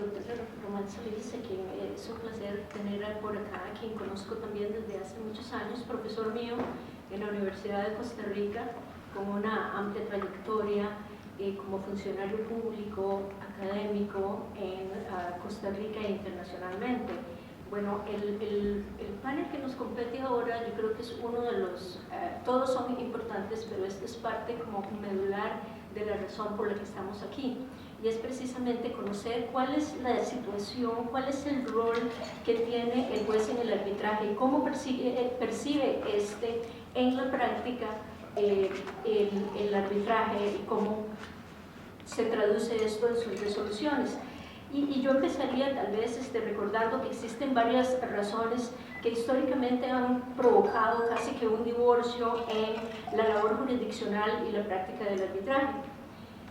doctora Román Solís, a quien es un placer tener por acá, a quien conozco también desde hace muchos años, profesor mío en la Universidad de Costa Rica, con una amplia trayectoria como funcionario público, académico en Costa Rica e internacionalmente. Bueno, el panel que nos compete ahora, yo creo que es uno de los, todos son importantes, pero este es parte como medular de la razón por la que estamos aquí, y es precisamente conocer cuál es la situación, cuál es el rol que tiene el juez en el arbitraje y cómo percibe este en la práctica el arbitraje y cómo se traduce esto en sus resoluciones. Y yo empezaría tal vez recordando que existen varias razones que históricamente han provocado casi que un divorcio en la labor jurisdiccional y la práctica del arbitraje.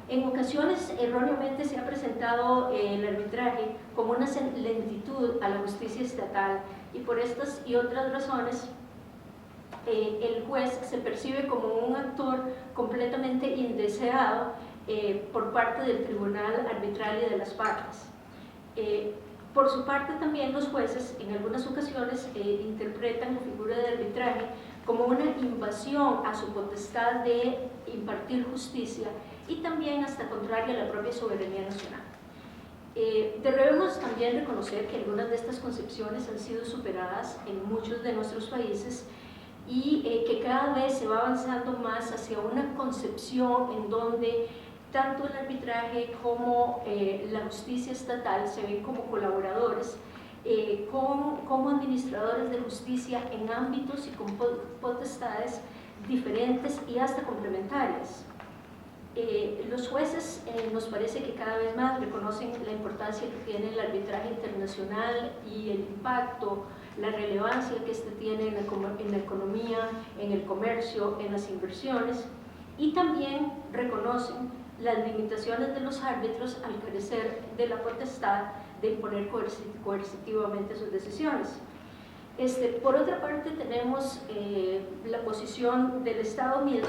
En ocasiones erróneamente se ha presentado el arbitraje como una lentitud a la justicia estatal, y por estas y otras razones el juez se percibe como un actor completamente indeseado por parte del tribunal arbitral y de las partes. Por su parte también los jueces en algunas ocasiones interpretan la figura de arbitraje como una invasión a su potestad de impartir justicia y también hasta contraria a la propia soberanía nacional. Debemos también reconocer que algunas de estas concepciones han sido superadas en muchos de nuestros países y que cada vez se va avanzando más hacia una concepción en donde tanto el arbitraje como la justicia estatal se ven como colaboradores, como administradores de justicia en ámbitos y con potestades diferentes y hasta complementarias. Los jueces nos parece que cada vez más reconocen la importancia que tiene el arbitraje internacional y el impacto, la relevancia que este tiene en la economía, en el comercio, en las inversiones, y también reconocen las limitaciones de los árbitros al carecer de la potestad de imponer coercitivamente sus decisiones. Por otra parte tenemos la posición del Estado mismo,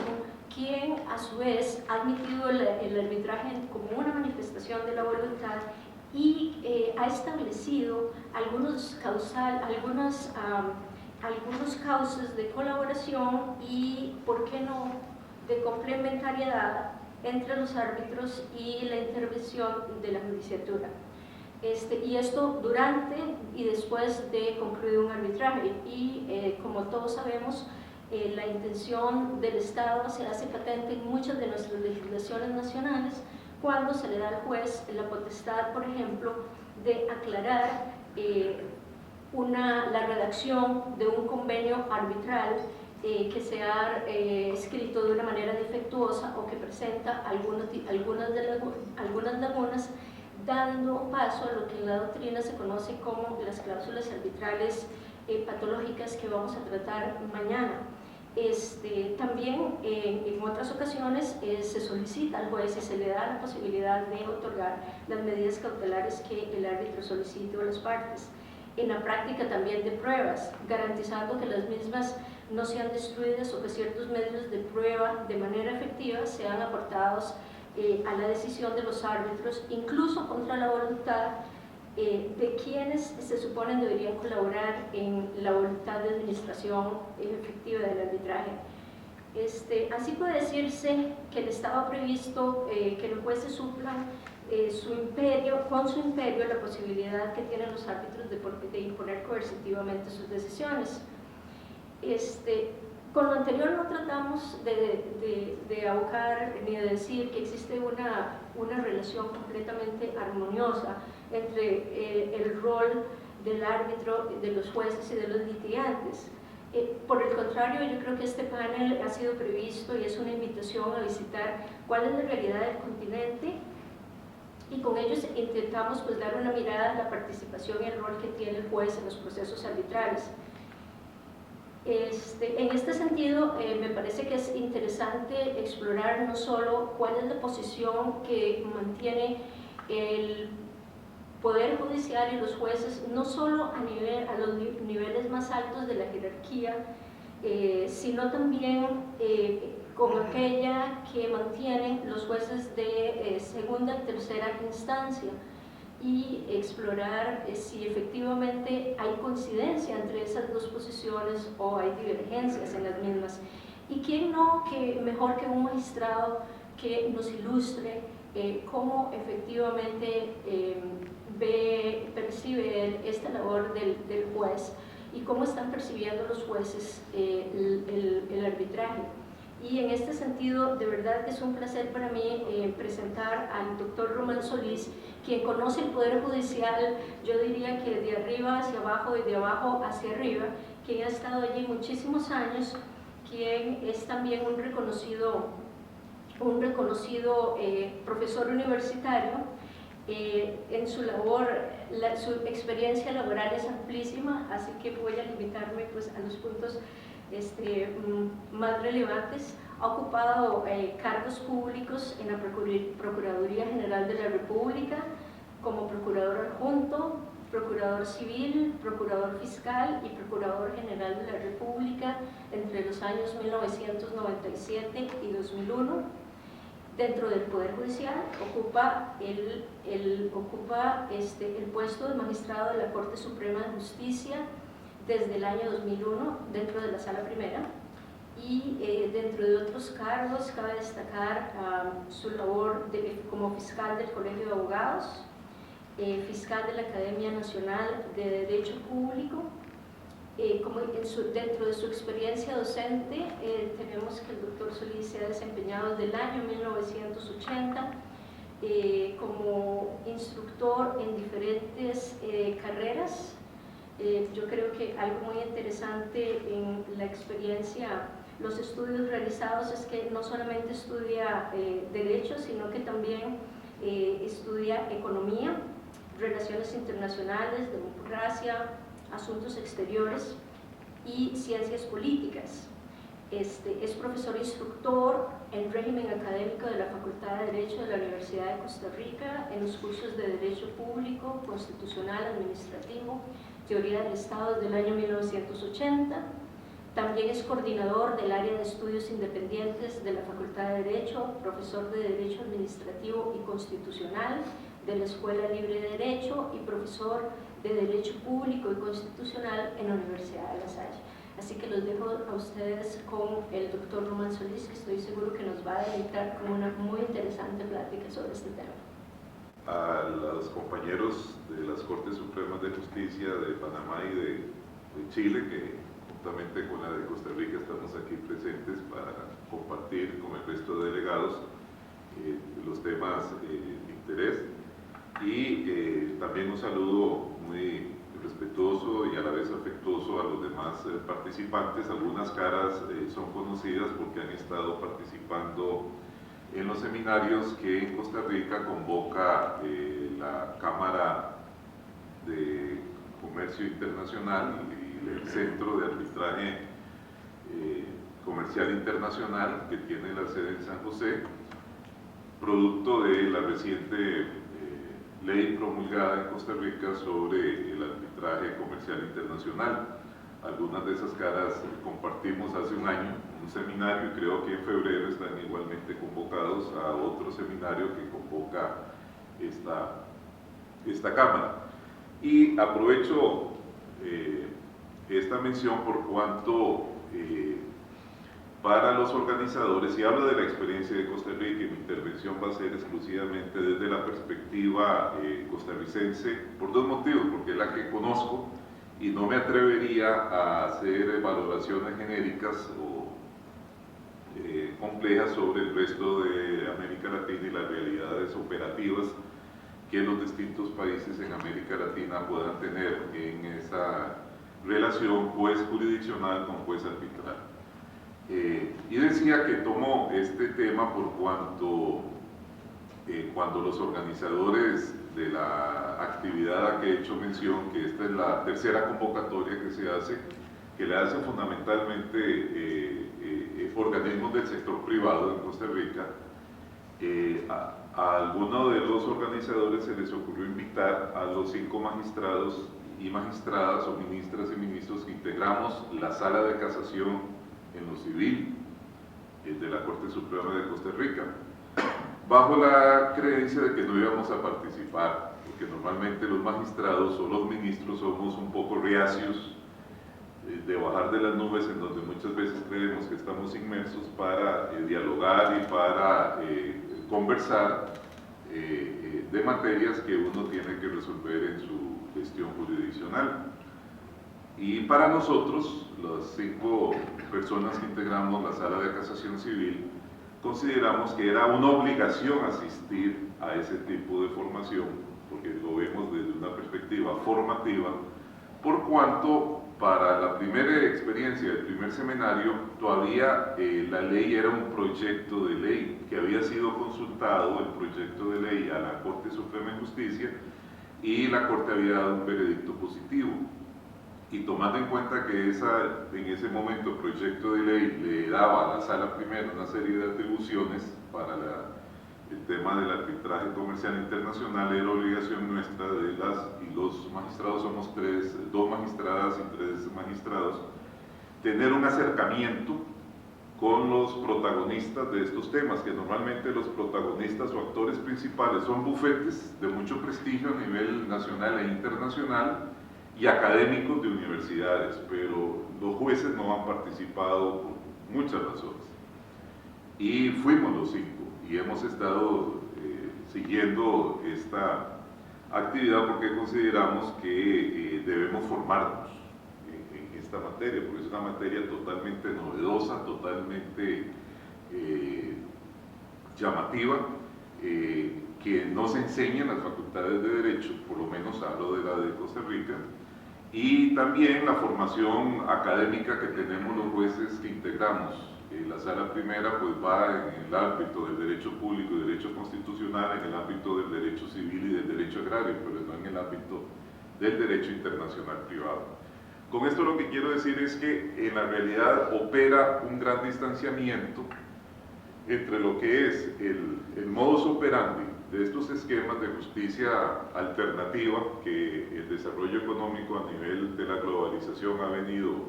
quien a su vez ha admitido el arbitraje como una manifestación de la voluntad y ha establecido algunos cauces de colaboración y, ¿por qué no?, de complementariedad entre los árbitros y la intervención de la judiciatura. Y esto durante y después de concluir un arbitraje, y como todos sabemos, la intención del Estado se hace patente en muchas de nuestras legislaciones nacionales cuando se le da al juez la potestad, por ejemplo, de aclarar la redacción de un convenio arbitral que se ha escrito de una manera defectuosa o que presenta algunas lagunas, dando paso a lo que en la doctrina se conoce como las cláusulas arbitrales patológicas, que vamos a tratar mañana. También en otras ocasiones se solicita al juez y se le da la posibilidad de otorgar las medidas cautelares que el árbitro solicite a las partes. En la práctica también de pruebas, garantizando que las mismas no sean destruidas o que ciertos medios de prueba de manera efectiva sean aportados a la decisión de los árbitros, incluso contra la voluntad de quienes se suponen deberían colaborar en la voluntad de administración efectiva del arbitraje. Así puede decirse que estaba previsto que los jueces suplan con su imperio la posibilidad que tienen los árbitros de imponer coercitivamente sus decisiones. Con lo anterior no tratamos de abocar ni de decir que existe una relación completamente armoniosa entre el rol del árbitro, de los jueces y de los litigantes. Por el contrario, yo creo que este panel ha sido previsto y es una invitación a visitar cuál es la realidad del continente, y con ellos intentamos pues dar una mirada a la participación y el rol que tiene el juez en los procesos arbitrales. En este sentido, me parece que es interesante explorar no solo cuál es la posición que mantiene el Poder Judicial y los jueces, no solo a los niveles más altos de la jerarquía, sino también con aquella que mantienen los jueces de segunda y tercera instancia. y explorar si efectivamente hay coincidencia entre esas dos posiciones o hay divergencias en las mismas. Y quién no, que mejor que un magistrado que nos ilustre cómo efectivamente percibe esta labor del juez y cómo están percibiendo los jueces el arbitraje. Y en este sentido, de verdad que es un placer para mí presentar al doctor Román Solís, quien conoce el Poder Judicial, yo diría que de arriba hacia abajo y de abajo hacia arriba, quien ha estado allí muchísimos años, quien es también un reconocido profesor universitario. En su labor, su experiencia laboral es amplísima, así que voy a limitarme pues, a los puntos más relevantes. Ha ocupado cargos públicos en la Procuraduría General de la República, como procurador adjunto, procurador civil, procurador fiscal y procurador general de la República entre los años 1997 y 2001. Dentro del Poder Judicial ocupa el puesto de magistrado de la Corte Suprema de Justicia desde el año 2001 dentro de la Sala Primera, y dentro de otros cargos cabe destacar su labor como fiscal del Colegio de Abogados, fiscal de la Academia Nacional de Derecho Público. Dentro de su experiencia docente tenemos que el doctor Solís se ha desempeñado desde el año 1980 como instructor en diferentes carreras. Yo creo que algo muy interesante en la experiencia, los estudios realizados, es que no solamente estudia Derecho, sino que también estudia Economía, Relaciones Internacionales, Democracia, Asuntos Exteriores y Ciencias Políticas. Es profesor instructor en régimen académico de la Facultad de Derecho de la Universidad de Costa Rica en los cursos de Derecho Público, Constitucional, Administrativo, Teoría del Estado desde el año 1980. También es coordinador del área de estudios independientes de la Facultad de Derecho, profesor de Derecho Administrativo y Constitucional de la Escuela Libre de Derecho y profesor de Derecho Público y Constitucional en la Universidad de La Salle. Así que los dejo a ustedes con el doctor Román Solís, que estoy seguro que nos va a deleitar con una muy interesante plática sobre este tema. A los compañeros de las Cortes Supremas de Justicia de Panamá y de Chile, que juntamente con la de Costa Rica estamos aquí presentes para compartir con el resto de delegados los temas de interés. Y también un saludo muy respetuoso y a la vez afectuoso a los demás participantes. Algunas caras son conocidas porque han estado participando en los seminarios que en Costa Rica convoca la Cámara de Comercio Internacional y el Centro de Arbitraje Comercial Internacional, que tiene la sede en San José, producto de la reciente ley promulgada en Costa Rica sobre el arbitraje comercial internacional. Algunas de esas caras compartimos hace un año un seminario, y creo que en febrero están igualmente convocados a otro seminario que convoca esta Cámara. Y aprovecho esta mención por cuanto para los organizadores, y hablo de la experiencia de Costa Rica, y mi intervención va a ser exclusivamente desde la perspectiva costarricense, por dos motivos: porque es la que conozco y no me atrevería a hacer valoraciones genéricas o complejas sobre el resto de América Latina y las realidades operativas que los distintos países en América Latina puedan tener en esa relación juez jurisdiccional con juez arbitral. Y decía que tomo este tema por cuanto cuando los organizadores de la actividad a que he hecho mención, que esta es la tercera convocatoria que se hace, que le hacen fundamentalmente organismos del sector privado en Costa Rica, a alguno de los organizadores se les ocurrió invitar a los 5 magistrados y magistradas o ministras y ministros que integramos la Sala de Casación en lo civil de la Corte Suprema de Costa Rica, bajo la creencia de que no íbamos a participar, porque normalmente los magistrados o los ministros somos un poco reacios de bajar de las nubes en donde muchas veces creemos que estamos inmersos para dialogar y para conversar de materias que uno tiene que resolver en su gestión jurisdiccional. Y para nosotros, las 5 personas que integramos la Sala de Casación Civil, consideramos que era una obligación asistir a ese tipo de formación, porque lo vemos desde una perspectiva formativa, por cuanto para la primera experiencia del primer seminario todavía la ley era un proyecto de ley que había sido consultado, el proyecto de ley, a la Corte Suprema de Justicia, y la Corte había dado un veredicto positivo. Y tomando en cuenta que en ese momento el proyecto de ley le daba a la Sala Primera una serie de atribuciones para el tema del arbitraje comercial internacional, era obligación nuestra y los magistrados somos 2 magistradas y 3 magistrados, tener un acercamiento con los protagonistas de estos temas, que normalmente los protagonistas o actores principales son bufetes de mucho prestigio a nivel nacional e internacional, y académicos de universidades, pero los jueces no han participado por muchas razones. Y fuimos los 5 y hemos estado siguiendo esta actividad porque consideramos que debemos formarnos en esta materia, porque es una materia totalmente novedosa, totalmente llamativa, que no se enseña en las facultades de Derecho, por lo menos hablo de la de Costa Rica, y también la formación académica que tenemos los jueces que integramos. La Sala Primera pues va en el ámbito del derecho público y derecho constitucional, en el ámbito del derecho civil y del derecho agrario, pero no en el ámbito del derecho internacional privado. Con esto lo que quiero decir es que en la realidad opera un gran distanciamiento entre lo que es el modus operandi de estos esquemas de justicia alternativa que el desarrollo económico a nivel de la globalización ha venido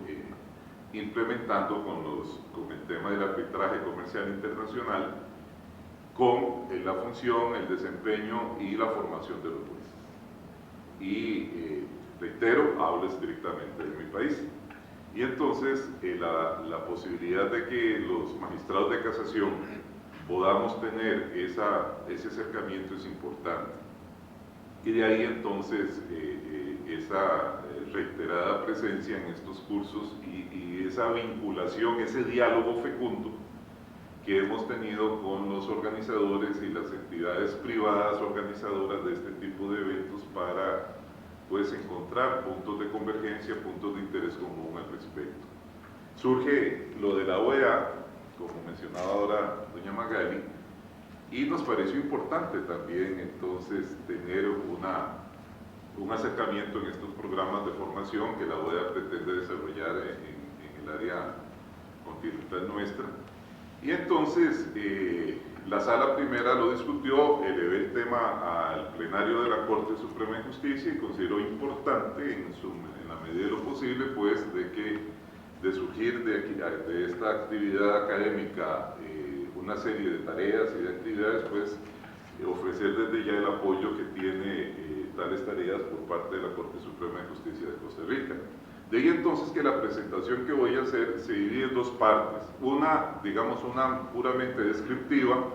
implementando con el tema del arbitraje comercial internacional, con la función, el desempeño y la formación de los jueces. Y reitero, hablo estrictamente de mi país. Y entonces la posibilidad de que los magistrados de casación podamos tener ese acercamiento es importante. Y de ahí entonces esa reiterada presencia en estos cursos y esa vinculación, ese diálogo fecundo que hemos tenido con los organizadores y las entidades privadas organizadoras de este tipo de eventos para pues encontrar puntos de convergencia, puntos de interés común al respecto. Surge lo de la OEA, como mencionaba ahora doña Magali, y nos pareció importante también entonces tener un acercamiento en estos programas de formación que la OEA pretende desarrollar en el área continental nuestra. Y entonces la Sala Primera lo discutió, elevé el tema al plenario de la Corte Suprema de Justicia y consideró importante en la medida de lo posible pues de surgir de esta actividad académica una serie de tareas y de actividades, pues ofrecer desde ya el apoyo que tiene tales tareas por parte de la Corte Suprema de Justicia de Costa Rica. De ahí entonces que la presentación que voy a hacer se divide en 2 partes. Una, digamos, una puramente descriptiva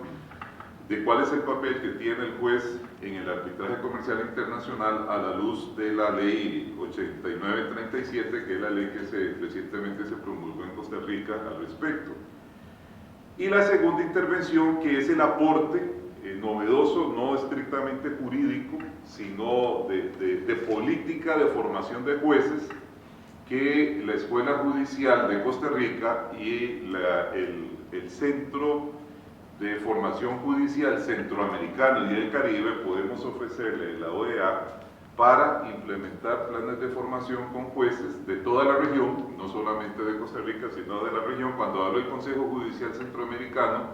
de cuál es el papel que tiene el juez en el arbitraje comercial internacional a la luz de la ley 8937, que es la ley que recientemente se promulgó en Costa Rica al respecto. Y la segunda intervención, que es el aporte novedoso, no estrictamente jurídico, sino de política de formación de jueces, que la Escuela Judicial de Costa Rica y el Centro de Formación Judicial Centroamericano y del Caribe podemos ofrecerle a la OEA para implementar planes de formación con jueces de toda la región, no solamente de Costa Rica, sino de la región. Cuando hablo del Consejo Judicial Centroamericano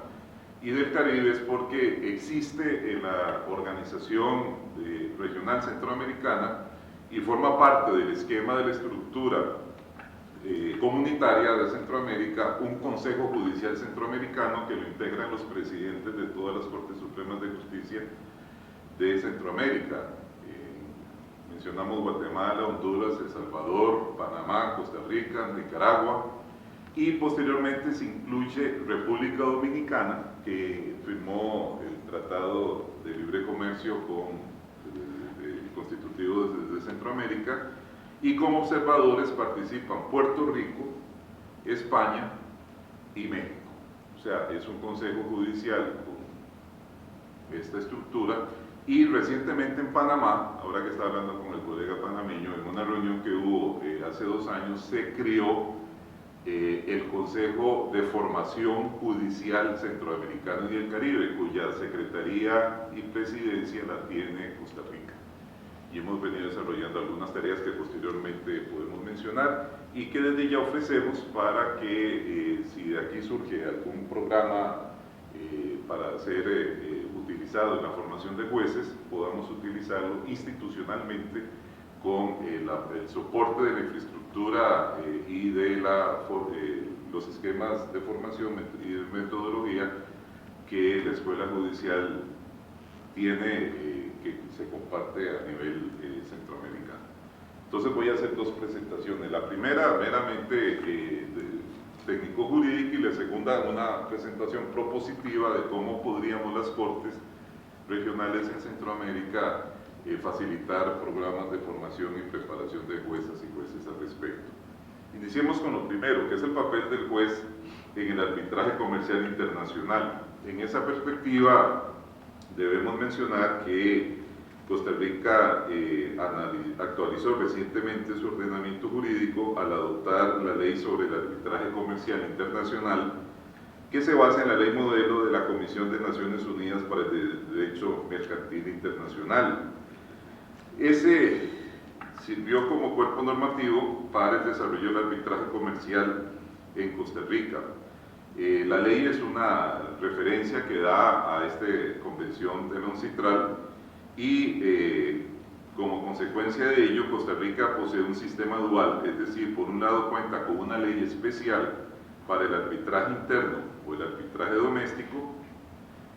y del Caribe es porque existe en la Organización Regional Centroamericana y forma parte del esquema de la estructura comunitaria de Centroamérica, un Consejo Judicial Centroamericano que lo integran los presidentes de todas las Cortes Supremas de Justicia de Centroamérica, Mencionamos Guatemala, Honduras, El Salvador, Panamá, Costa Rica, Nicaragua, y posteriormente se incluye República Dominicana, que firmó el Tratado de Libre Comercio constitutivo desde Centroamérica, y como observadores participan Puerto Rico, España y México. O sea, es un consejo judicial con esta estructura. Y recientemente en Panamá, ahora que estaba hablando con el colega panameño, en una reunión que hubo hace 2 años, se creó el Consejo de Formación Judicial Centroamericano y del Caribe, cuya secretaría y presidencia la tiene Costa Rica. Y hemos venido desarrollando algunas tareas que posteriormente podemos mencionar y que desde ya ofrecemos para que si de aquí surge algún programa para ser utilizado en la formación de jueces, podamos utilizarlo institucionalmente con el soporte de la infraestructura y de los esquemas de formación y de metodología que la Escuela Judicial tiene, que se comparte a nivel centroamericano. Entonces voy a hacer 2 presentaciones. La primera meramente técnico-jurídica, y la segunda una presentación propositiva de cómo podríamos las Cortes regionales en Centroamérica facilitar programas de formación y preparación de juezas y jueces al respecto. Iniciemos con lo primero, que es el papel del juez en el arbitraje comercial internacional. En esa perspectiva debemos mencionar que Costa Rica actualizó recientemente su ordenamiento jurídico al adoptar la ley sobre el arbitraje comercial internacional, que se basa en la ley modelo de la Comisión de Naciones Unidas para el Derecho Mercantil Internacional. Ese sirvió como cuerpo normativo para el desarrollo del arbitraje comercial en Costa Rica. La ley es una referencia que da a esta convención de la UNCITRAL y como consecuencia de ello Costa Rica posee un sistema dual, es decir, por un lado cuenta con una ley especial para el arbitraje interno o el arbitraje doméstico,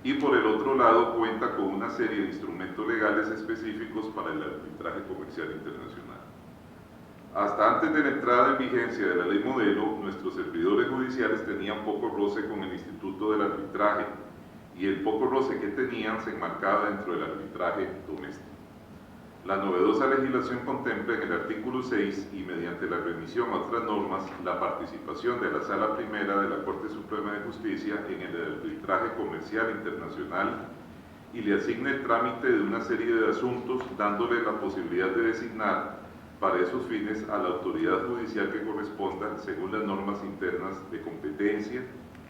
y por el otro lado cuenta con una serie de instrumentos legales específicos para el arbitraje comercial internacional. Hasta antes de la entrada en vigencia de la ley modelo, nuestros servidores judiciales tenían poco roce con el Instituto del Arbitraje, y el poco roce que tenían se enmarcaba dentro del arbitraje doméstico. La novedosa legislación contempla en el artículo 6 y mediante la remisión a otras normas la participación de la Sala Primera de la Corte Suprema de Justicia en el arbitraje comercial internacional y le asigna el trámite de una serie de asuntos, dándole la posibilidad de designar para esos fines a la autoridad judicial que corresponda según las normas internas de competencia,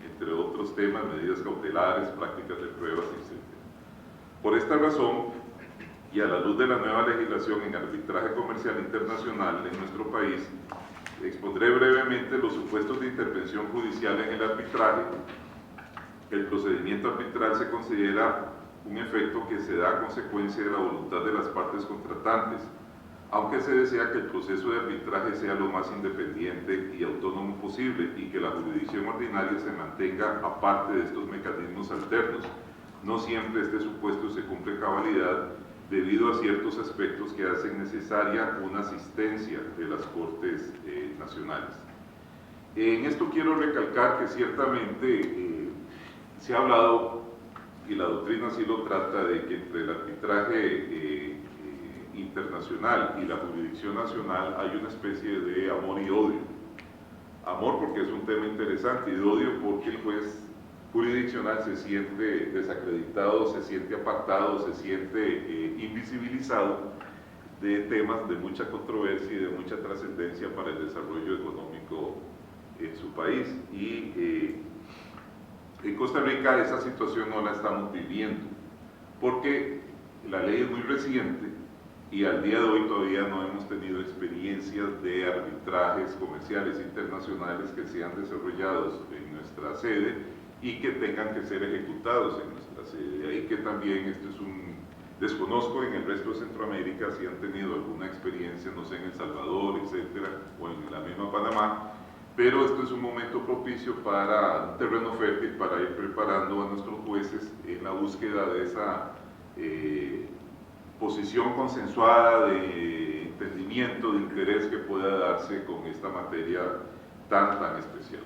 entre otros temas, medidas cautelares, prácticas de pruebas, etc. Por esta razón, y a la luz de la nueva legislación en arbitraje comercial internacional en nuestro país, expondré brevemente los supuestos de intervención judicial en el arbitraje. El procedimiento arbitral se considera un efecto que se da a consecuencia de la voluntad de las partes contratantes, aunque se desea que el proceso de arbitraje sea lo más independiente y autónomo posible y que la jurisdicción ordinaria se mantenga aparte de estos mecanismos alternos. No siempre este supuesto se cumple a cabalidad debido a ciertos aspectos que hacen necesaria una asistencia de las Cortes nacionales. En esto quiero recalcar que ciertamente se ha hablado, y la doctrina sí lo trata, de que entre el arbitraje internacional y la jurisdicción nacional hay una especie de amor y odio. Amor porque es un tema interesante, y odio porque el juez jurisdiccional se siente desacreditado, se siente apartado, se siente invisibilizado de temas de mucha controversia y de mucha trascendencia para el desarrollo económico en su país. Y en Costa Rica esa situación no la estamos viviendo, porque la ley es muy reciente y al día de hoy todavía no hemos tenido experiencias de arbitrajes comerciales internacionales que sean desarrollados en nuestra sede y que tengan que ser ejecutados en nuestra sede. De ahí que también esto es desconozco en el resto de Centroamérica si han tenido alguna experiencia, no sé, en El Salvador, etcétera, o en la misma Panamá, pero esto es un momento propicio para un terreno fértil para ir preparando a nuestros jueces en la búsqueda de esa posición consensuada, de entendimiento, de interés que pueda darse con esta materia tan especial.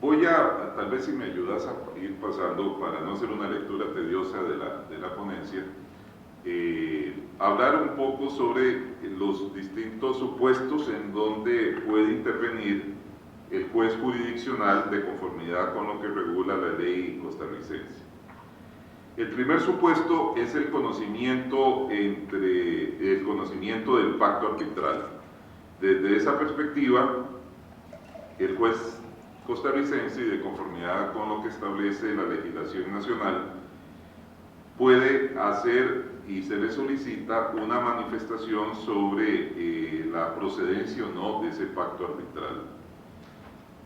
Voy a, tal vez si me ayudas a ir pasando, para no hacer una lectura tediosa de la ponencia, hablar un poco sobre los distintos supuestos en donde puede intervenir el juez jurisdiccional de conformidad con lo que regula la ley costarricense. El primer supuesto es el conocimiento del pacto arbitral. Desde esa perspectiva, el juez costarricense, y de conformidad con lo que establece la legislación nacional, puede hacer y se le solicita una manifestación sobre la procedencia o no de ese pacto arbitral.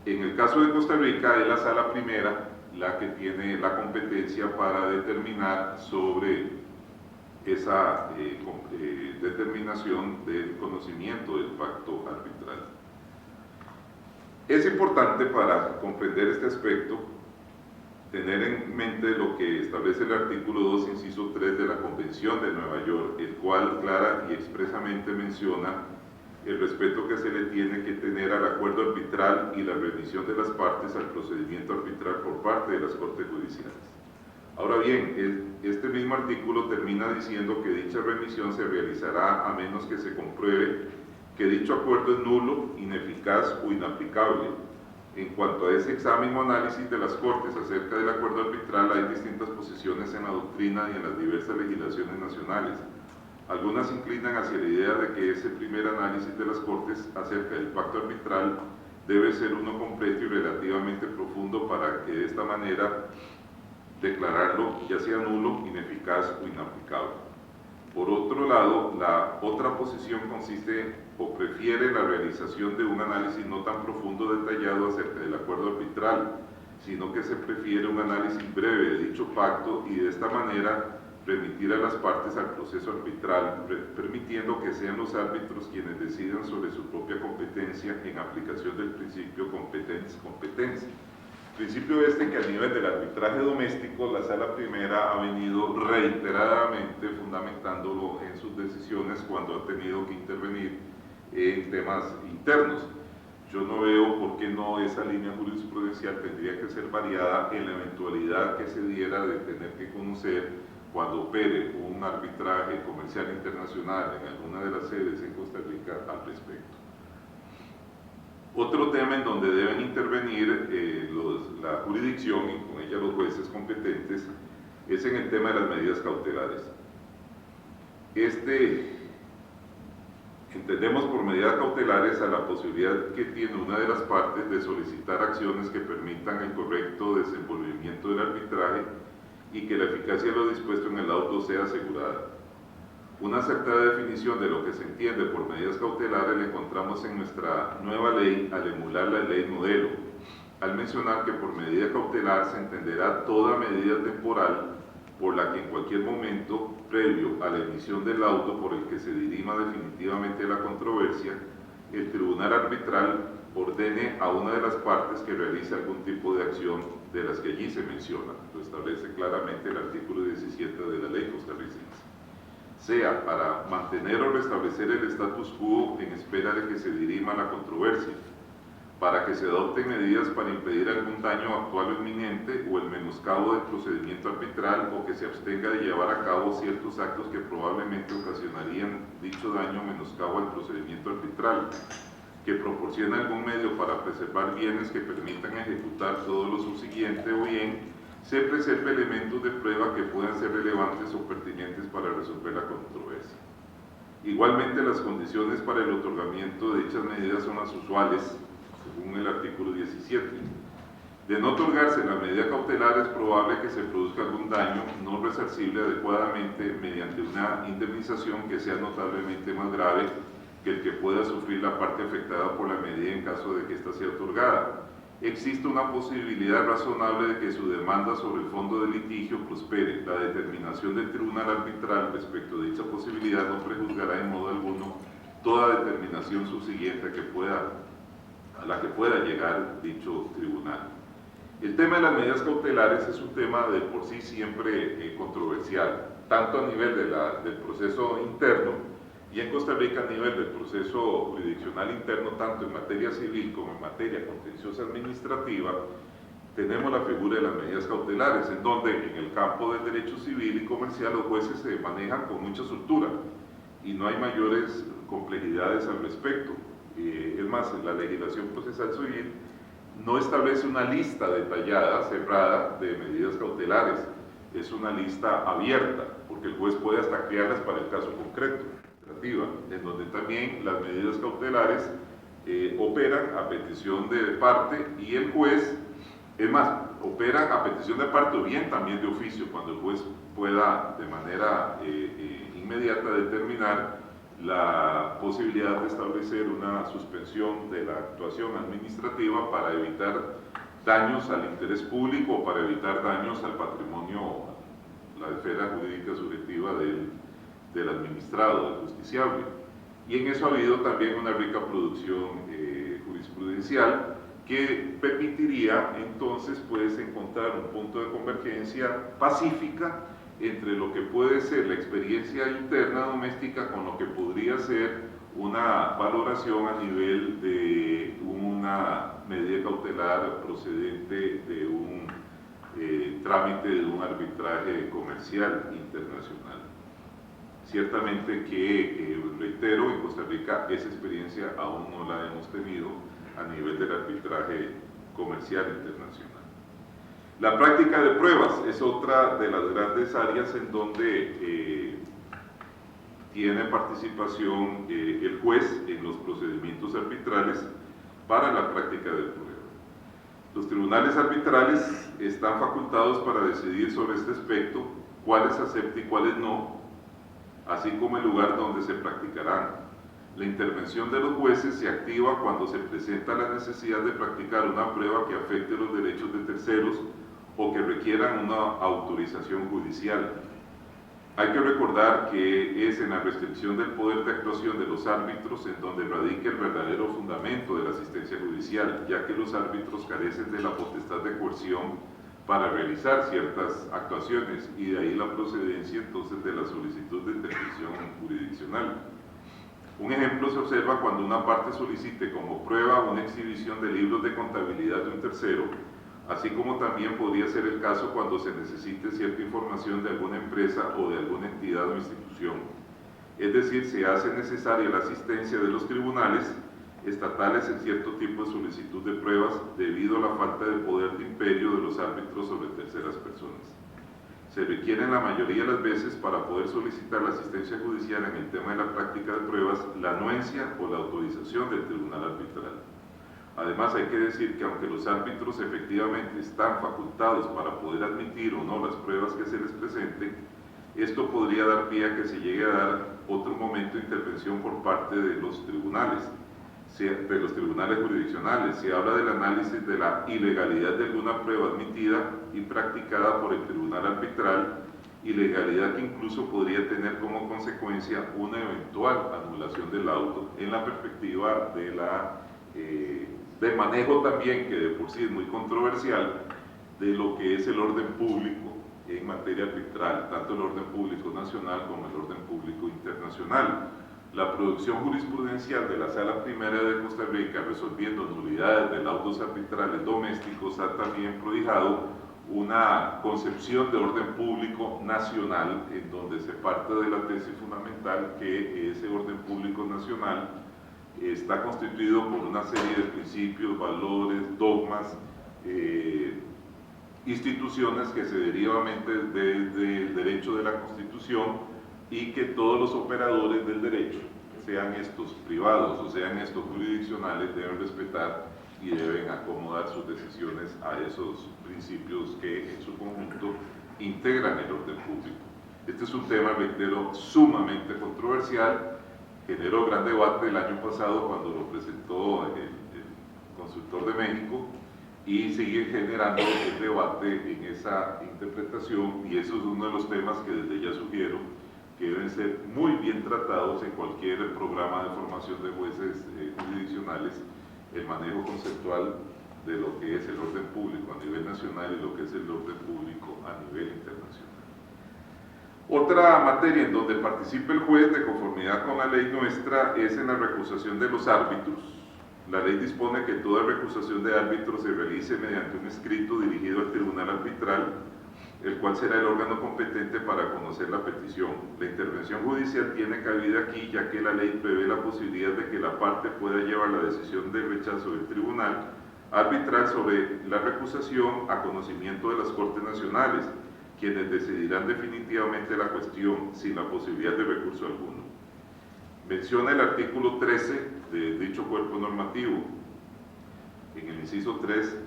En el caso de Costa Rica, es la Sala Primera la que tiene la competencia para determinar sobre esa determinación del conocimiento del pacto arbitral. Es importante, para comprender este aspecto, tener en mente lo que establece el artículo 2, inciso 3 de la Convención de Nueva York, el cual clara y expresamente menciona el respeto que se le tiene que tener al acuerdo arbitral y la remisión de las partes al procedimiento arbitral por parte de las Cortes Judiciales. Ahora bien, este mismo artículo termina diciendo que dicha remisión se realizará a menos que se compruebe que dicho acuerdo es nulo, ineficaz o inaplicable. En cuanto a ese examen o análisis de las Cortes acerca del acuerdo arbitral, hay distintas posiciones en la doctrina y en las diversas legislaciones nacionales. Algunas inclinan hacia la idea de que ese primer análisis de las Cortes acerca del pacto arbitral debe ser uno completo y relativamente profundo para que de esta manera declararlo ya sea nulo, ineficaz o inaplicable. Por otro lado, la otra posición consiste o prefiere la realización de un análisis no tan profundo detallado acerca del acuerdo arbitral, sino que se prefiere un análisis breve de dicho pacto y de esta manera remitir a las partes al proceso arbitral, permitiendo que sean los árbitros quienes decidan sobre su propia competencia en aplicación del principio competencia. Principio este que a nivel del arbitraje doméstico la Sala Primera ha venido reiteradamente fundamentándolo en sus decisiones cuando ha tenido que intervenir en temas internos. Yo no veo por qué no esa línea jurisprudencial tendría que ser variada en la eventualidad que se diera de tener que conocer, cuando opere un arbitraje comercial internacional en alguna de las sedes en Costa Rica, al respecto. Otro tema en donde deben intervenir la jurisdicción y con ella los jueces competentes es en el tema de las medidas cautelares. Entendemos por medidas cautelares a la posibilidad que tiene una de las partes de solicitar acciones que permitan el correcto desenvolvimiento del arbitraje y que la eficacia de lo dispuesto en el auto sea asegurada. Una acertada definición de lo que se entiende por medidas cautelares la encontramos en nuestra nueva ley al emular la ley modelo, al mencionar que por medida cautelar se entenderá toda medida temporal por la que en cualquier momento previo a la emisión del laudo por el que se dirima definitivamente la controversia, el tribunal arbitral ordene a una de las partes que realice algún tipo de acción de las que allí se menciona. Lo establece claramente el artículo 17 de la ley costarricense. Sea para mantener o restablecer el status quo en espera de que se dirima la controversia, para que se adopten medidas para impedir algún daño actual o inminente o el menoscabo del procedimiento arbitral, o que se abstenga de llevar a cabo ciertos actos que probablemente ocasionarían dicho daño o menoscabo al procedimiento arbitral, que proporcione algún medio para preservar bienes que permitan ejecutar todo lo subsiguiente, o bien se preserve elementos de prueba que puedan ser relevantes o pertinentes para resolver la controversia. Igualmente, las condiciones para el otorgamiento de dichas medidas son las usuales, según el artículo 17. De no otorgarse la medida cautelar, es probable que se produzca algún daño no resarcible adecuadamente mediante una indemnización que sea notablemente más grave que el que pueda sufrir la parte afectada por la medida en caso de que ésta sea otorgada. Existe una posibilidad razonable de que su demanda sobre el fondo del litigio prospere. La determinación del tribunal arbitral respecto de dicha posibilidad no prejuzgará en modo alguno toda determinación subsiguiente a la que pueda llegar dicho tribunal. El tema de las medidas cautelares es un tema de por sí siempre controversial, tanto a nivel del proceso interno y en Costa Rica a nivel del proceso jurisdiccional interno, tanto en materia civil como en materia contenciosa administrativa. Tenemos la figura de las medidas cautelares, en donde en el campo del derecho civil y comercial los jueces se manejan con mucha soltura y no hay mayores complejidades al respecto. Es más, la legislación procesal civil no establece una lista detallada, cerrada, de medidas cautelares, es una lista abierta, porque el juez puede hasta crearlas para el caso concreto, en donde también las medidas cautelares operan a petición de parte y el juez, es más, operan a petición de parte o bien también de oficio, cuando el juez pueda de manera inmediata determinar la posibilidad de establecer una suspensión de la actuación administrativa para evitar daños al interés público o para evitar daños al patrimonio, la esfera jurídica subjetiva del administrado, del justiciable. Y en eso ha habido también una rica producción jurisprudencial que permitiría entonces pues encontrar un punto de convergencia pacífica entre lo que puede ser la experiencia interna doméstica con lo que podría ser una valoración a nivel de una medida cautelar procedente de un trámite de un arbitraje comercial internacional. Ciertamente que, reitero, en Costa Rica esa experiencia aún no la hemos tenido a nivel del arbitraje comercial internacional. La práctica de pruebas es otra de las grandes áreas en donde tiene participación el juez en los procedimientos arbitrales para la práctica de pruebas. Los tribunales arbitrales están facultados para decidir sobre este aspecto, cuáles acepta y cuáles no, así como el lugar donde se practicarán. La intervención de los jueces se activa cuando se presenta la necesidad de practicar una prueba que afecte los derechos de terceros o que requieran una autorización judicial. Hay que recordar que es en la restricción del poder de actuación de los árbitros en donde radica el verdadero fundamento de la asistencia judicial, ya que los árbitros carecen de la potestad de coerción para realizar ciertas actuaciones y de ahí la procedencia entonces de la solicitud de intervención jurisdiccional. Un ejemplo se observa cuando una parte solicite como prueba una exhibición de libros de contabilidad de un tercero, así como también podría ser el caso cuando se necesite cierta información de alguna empresa o de alguna entidad o institución. Es decir, se hace necesaria la asistencia de los tribunales estatales en cierto tipo de solicitud de pruebas debido a la falta de poder de imperio de los árbitros sobre terceras personas. Se requiere en la mayoría de las veces para poder solicitar la asistencia judicial en el tema de la práctica de pruebas la anuencia o la autorización del tribunal arbitral. Además hay que decir que aunque los árbitros efectivamente están facultados para poder admitir o no las pruebas que se les presenten, esto podría dar pie a que se llegue a dar otro momento de intervención por parte de los tribunales jurisdiccionales. Se habla del análisis de la ilegalidad de alguna prueba admitida y practicada por el tribunal arbitral, ilegalidad que incluso podría tener como consecuencia una eventual anulación del auto en la perspectiva del manejo también, que de por sí es muy controversial, de lo que es el orden público en materia arbitral, tanto el orden público nacional como el orden público internacional. La producción jurisprudencial de la Sala Primera de Costa Rica, resolviendo nulidades de laudos arbitrales domésticos, ha también prodigado una concepción de orden público nacional, en donde se parte de la tesis fundamental que ese orden público nacional está constituido por una serie de principios, valores, dogmas, instituciones que se derivan del derecho de la Constitución, y que todos los operadores del derecho, sean estos privados o sean estos jurisdiccionales, deben respetar y deben acomodar sus decisiones a esos principios que en su conjunto integran el orden público. Este es un tema, reitero, sumamente controversial, generó gran debate el año pasado cuando lo presentó el consultor de México y sigue generando el debate en esa interpretación, y eso es uno de los temas que desde ya sugiero que deben ser muy bien tratados en cualquier programa de formación de jueces jurisdiccionales, el manejo conceptual de lo que es el orden público a nivel nacional y lo que es el orden público a nivel internacional. Otra materia en donde participa el juez de conformidad con la ley nuestra es en la recusación de los árbitros. La ley dispone que toda recusación de árbitros se realice mediante un escrito dirigido al tribunal arbitral, el cual será el órgano competente para conocer la petición. La intervención judicial tiene cabida aquí, ya que la ley prevé la posibilidad de que la parte pueda llevar la decisión de rechazo del tribunal arbitral sobre la recusación a conocimiento de las Cortes Nacionales, quienes decidirán definitivamente la cuestión sin la posibilidad de recurso alguno. Menciona el artículo 13 de dicho cuerpo normativo, en el inciso 3,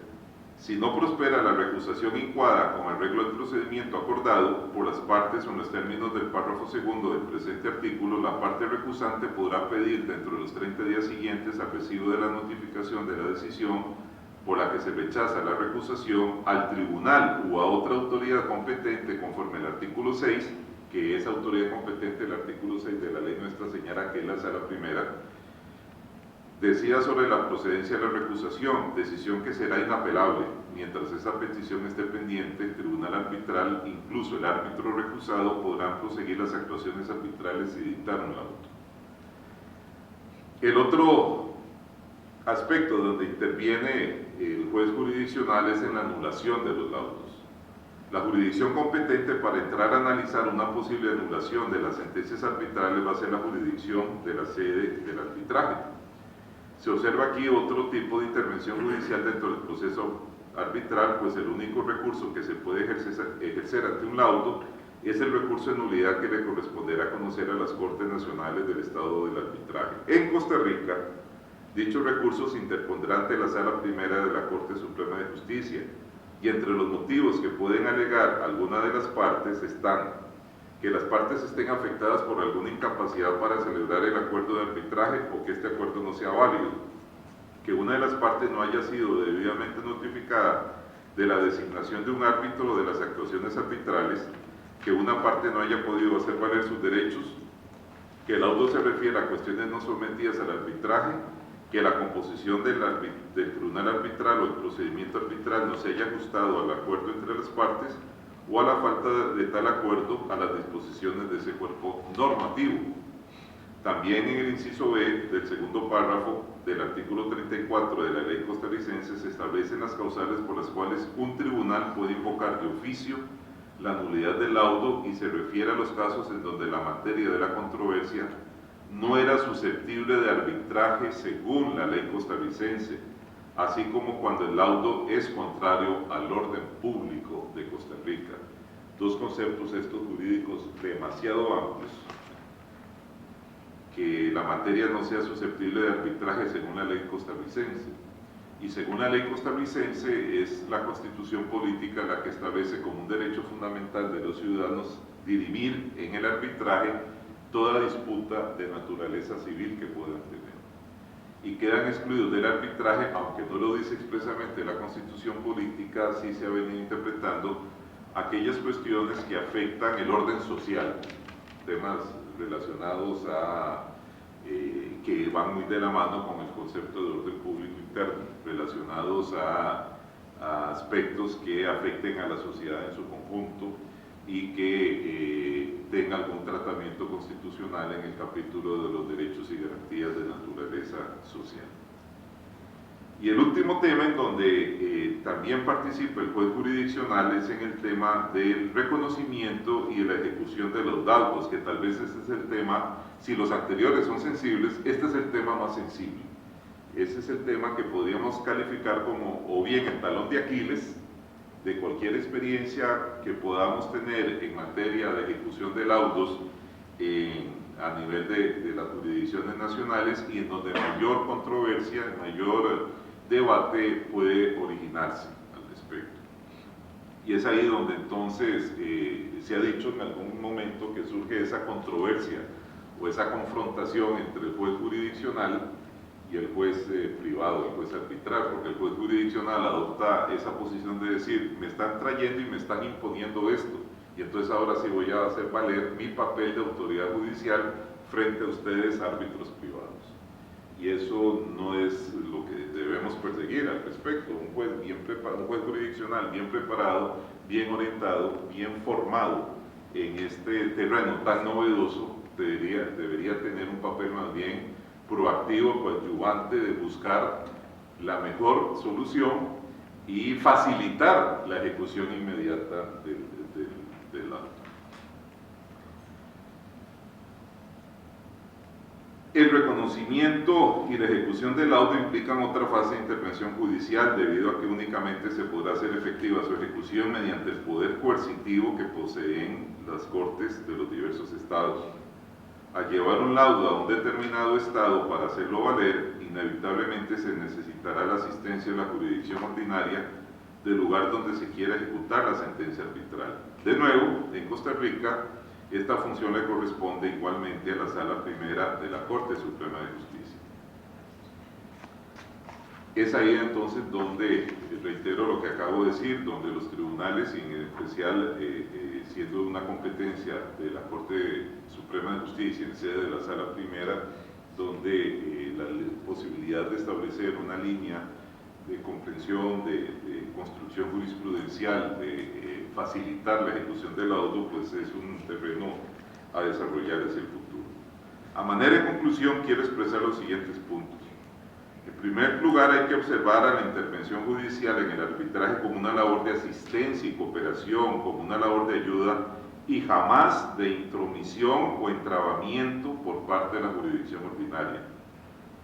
si no prospera la recusación incoada con arreglo del procedimiento acordado por las partes o en los términos del párrafo segundo del presente artículo, la parte recusante podrá pedir dentro de los 30 días siguientes al recibo de la notificación de la decisión por la que se rechaza la recusación al tribunal u a otra autoridad competente conforme al artículo 6, que es autoridad competente, el artículo 6 de la ley nuestra señala que es la sala primera, decida sobre la procedencia de la recusación, decisión que será inapelable. Mientras esa petición esté pendiente, el tribunal arbitral, incluso el árbitro recusado, podrán proseguir las actuaciones arbitrales y dictar un laudo. El otro aspecto donde interviene el juez jurisdiccional es en la anulación de los laudos. La jurisdicción competente para entrar a analizar una posible anulación de las sentencias arbitrales va a ser la jurisdicción de la sede del arbitraje. Se observa aquí otro tipo de intervención judicial dentro del proceso arbitral, pues el único recurso que se puede ejercer ante un laudo es el recurso de nulidad que le corresponderá conocer a las Cortes Nacionales del Estado del Arbitraje. En Costa Rica, dichos recursos se interpondrán ante la Sala Primera de la Corte Suprema de Justicia, y entre los motivos que pueden alegar alguna de las partes están que las partes estén afectadas por alguna incapacidad para celebrar el acuerdo de arbitraje o que este acuerdo no sea válido, que una de las partes no haya sido debidamente notificada de la designación de un árbitro o de las actuaciones arbitrales, que una parte no haya podido hacer valer sus derechos, que el laudo se refiere a cuestiones no sometidas al arbitraje, que la composición del tribunal arbitral o el procedimiento arbitral no se haya ajustado al acuerdo entre las partes o a la falta de tal acuerdo a las disposiciones de ese cuerpo normativo. También en el inciso B del segundo párrafo del artículo 34 de la ley costarricense se establecen las causales por las cuales un tribunal puede invocar de oficio la nulidad del laudo y se refiere a los casos en donde la materia de la controversia no era susceptible de arbitraje según la ley costarricense, así como cuando el laudo es contrario al orden público de Costa Rica. Dos conceptos estos jurídicos demasiado amplios, que la materia no sea susceptible de arbitraje según la ley costarricense. Y según la ley costarricense es la Constitución política la que establece como un derecho fundamental de los ciudadanos dirimir en el arbitraje toda disputa de naturaleza civil que puedan tener. Y quedan excluidos del arbitraje, aunque no lo dice expresamente la Constitución política, sí se ha venido interpretando aquellas cuestiones que afectan el orden social, temas relacionados a que van muy de la mano con el concepto de orden público interno, relacionados a aspectos que afecten a la sociedad en su conjunto y que tenga algún tratamiento constitucional en el capítulo de los derechos y garantías de naturaleza social. Y el último tema en donde también participa el juez jurisdiccional es en el tema del reconocimiento y de la ejecución de los laudos, que tal vez ese es el tema, si los anteriores son sensibles, este es el tema más sensible. Ese es el tema que podríamos calificar como o bien el talón de Aquiles de cualquier experiencia que podamos tener en materia de ejecución de laudos a nivel de las jurisdicciones nacionales y en donde mayor controversia, mayor debate puede originarse al respecto. Y es ahí donde entonces se ha dicho en algún momento que surge esa controversia o esa confrontación entre el juez jurisdiccional y el juez privado, el juez arbitral, porque el juez jurisdiccional adopta esa posición de decir, me están trayendo y me están imponiendo esto, y entonces ahora sí voy a hacer valer mi papel de autoridad judicial frente a ustedes, árbitros privados. y eso no es lo que debemos perseguir al respecto. Un juez jurisdiccional bien preparado, bien orientado, bien formado en este terreno tan novedoso debería tener un papel más bien proactivo, coadyuvante, de buscar la mejor solución y facilitar la ejecución inmediata del acto. El reconocimiento y la ejecución del laudo implican otra fase de intervención judicial, debido a que únicamente se podrá hacer efectiva su ejecución mediante el poder coercitivo que poseen las cortes de los diversos estados. Al llevar un laudo a un determinado estado para hacerlo valer, inevitablemente se necesitará la asistencia de la jurisdicción ordinaria del lugar donde se quiera ejecutar la sentencia arbitral. De nuevo, en Costa Rica, esta función le corresponde igualmente a la Sala Primera de la Corte Suprema de Justicia. Es ahí entonces donde, reitero lo que acabo de decir, donde los tribunales, y en especial siendo una competencia de la Corte Suprema de Justicia en sede de la Sala Primera, donde la posibilidad de establecer una línea de comprensión, de construcción jurisprudencial, de facilitar la ejecución del laudo, pues es un terreno a desarrollar hacia el futuro. A manera de conclusión, quiero expresar los siguientes puntos. En primer lugar, hay que observar a la intervención judicial en el arbitraje como una labor de asistencia y cooperación, como una labor de ayuda y jamás de intromisión o entrabamiento por parte de la jurisdicción ordinaria.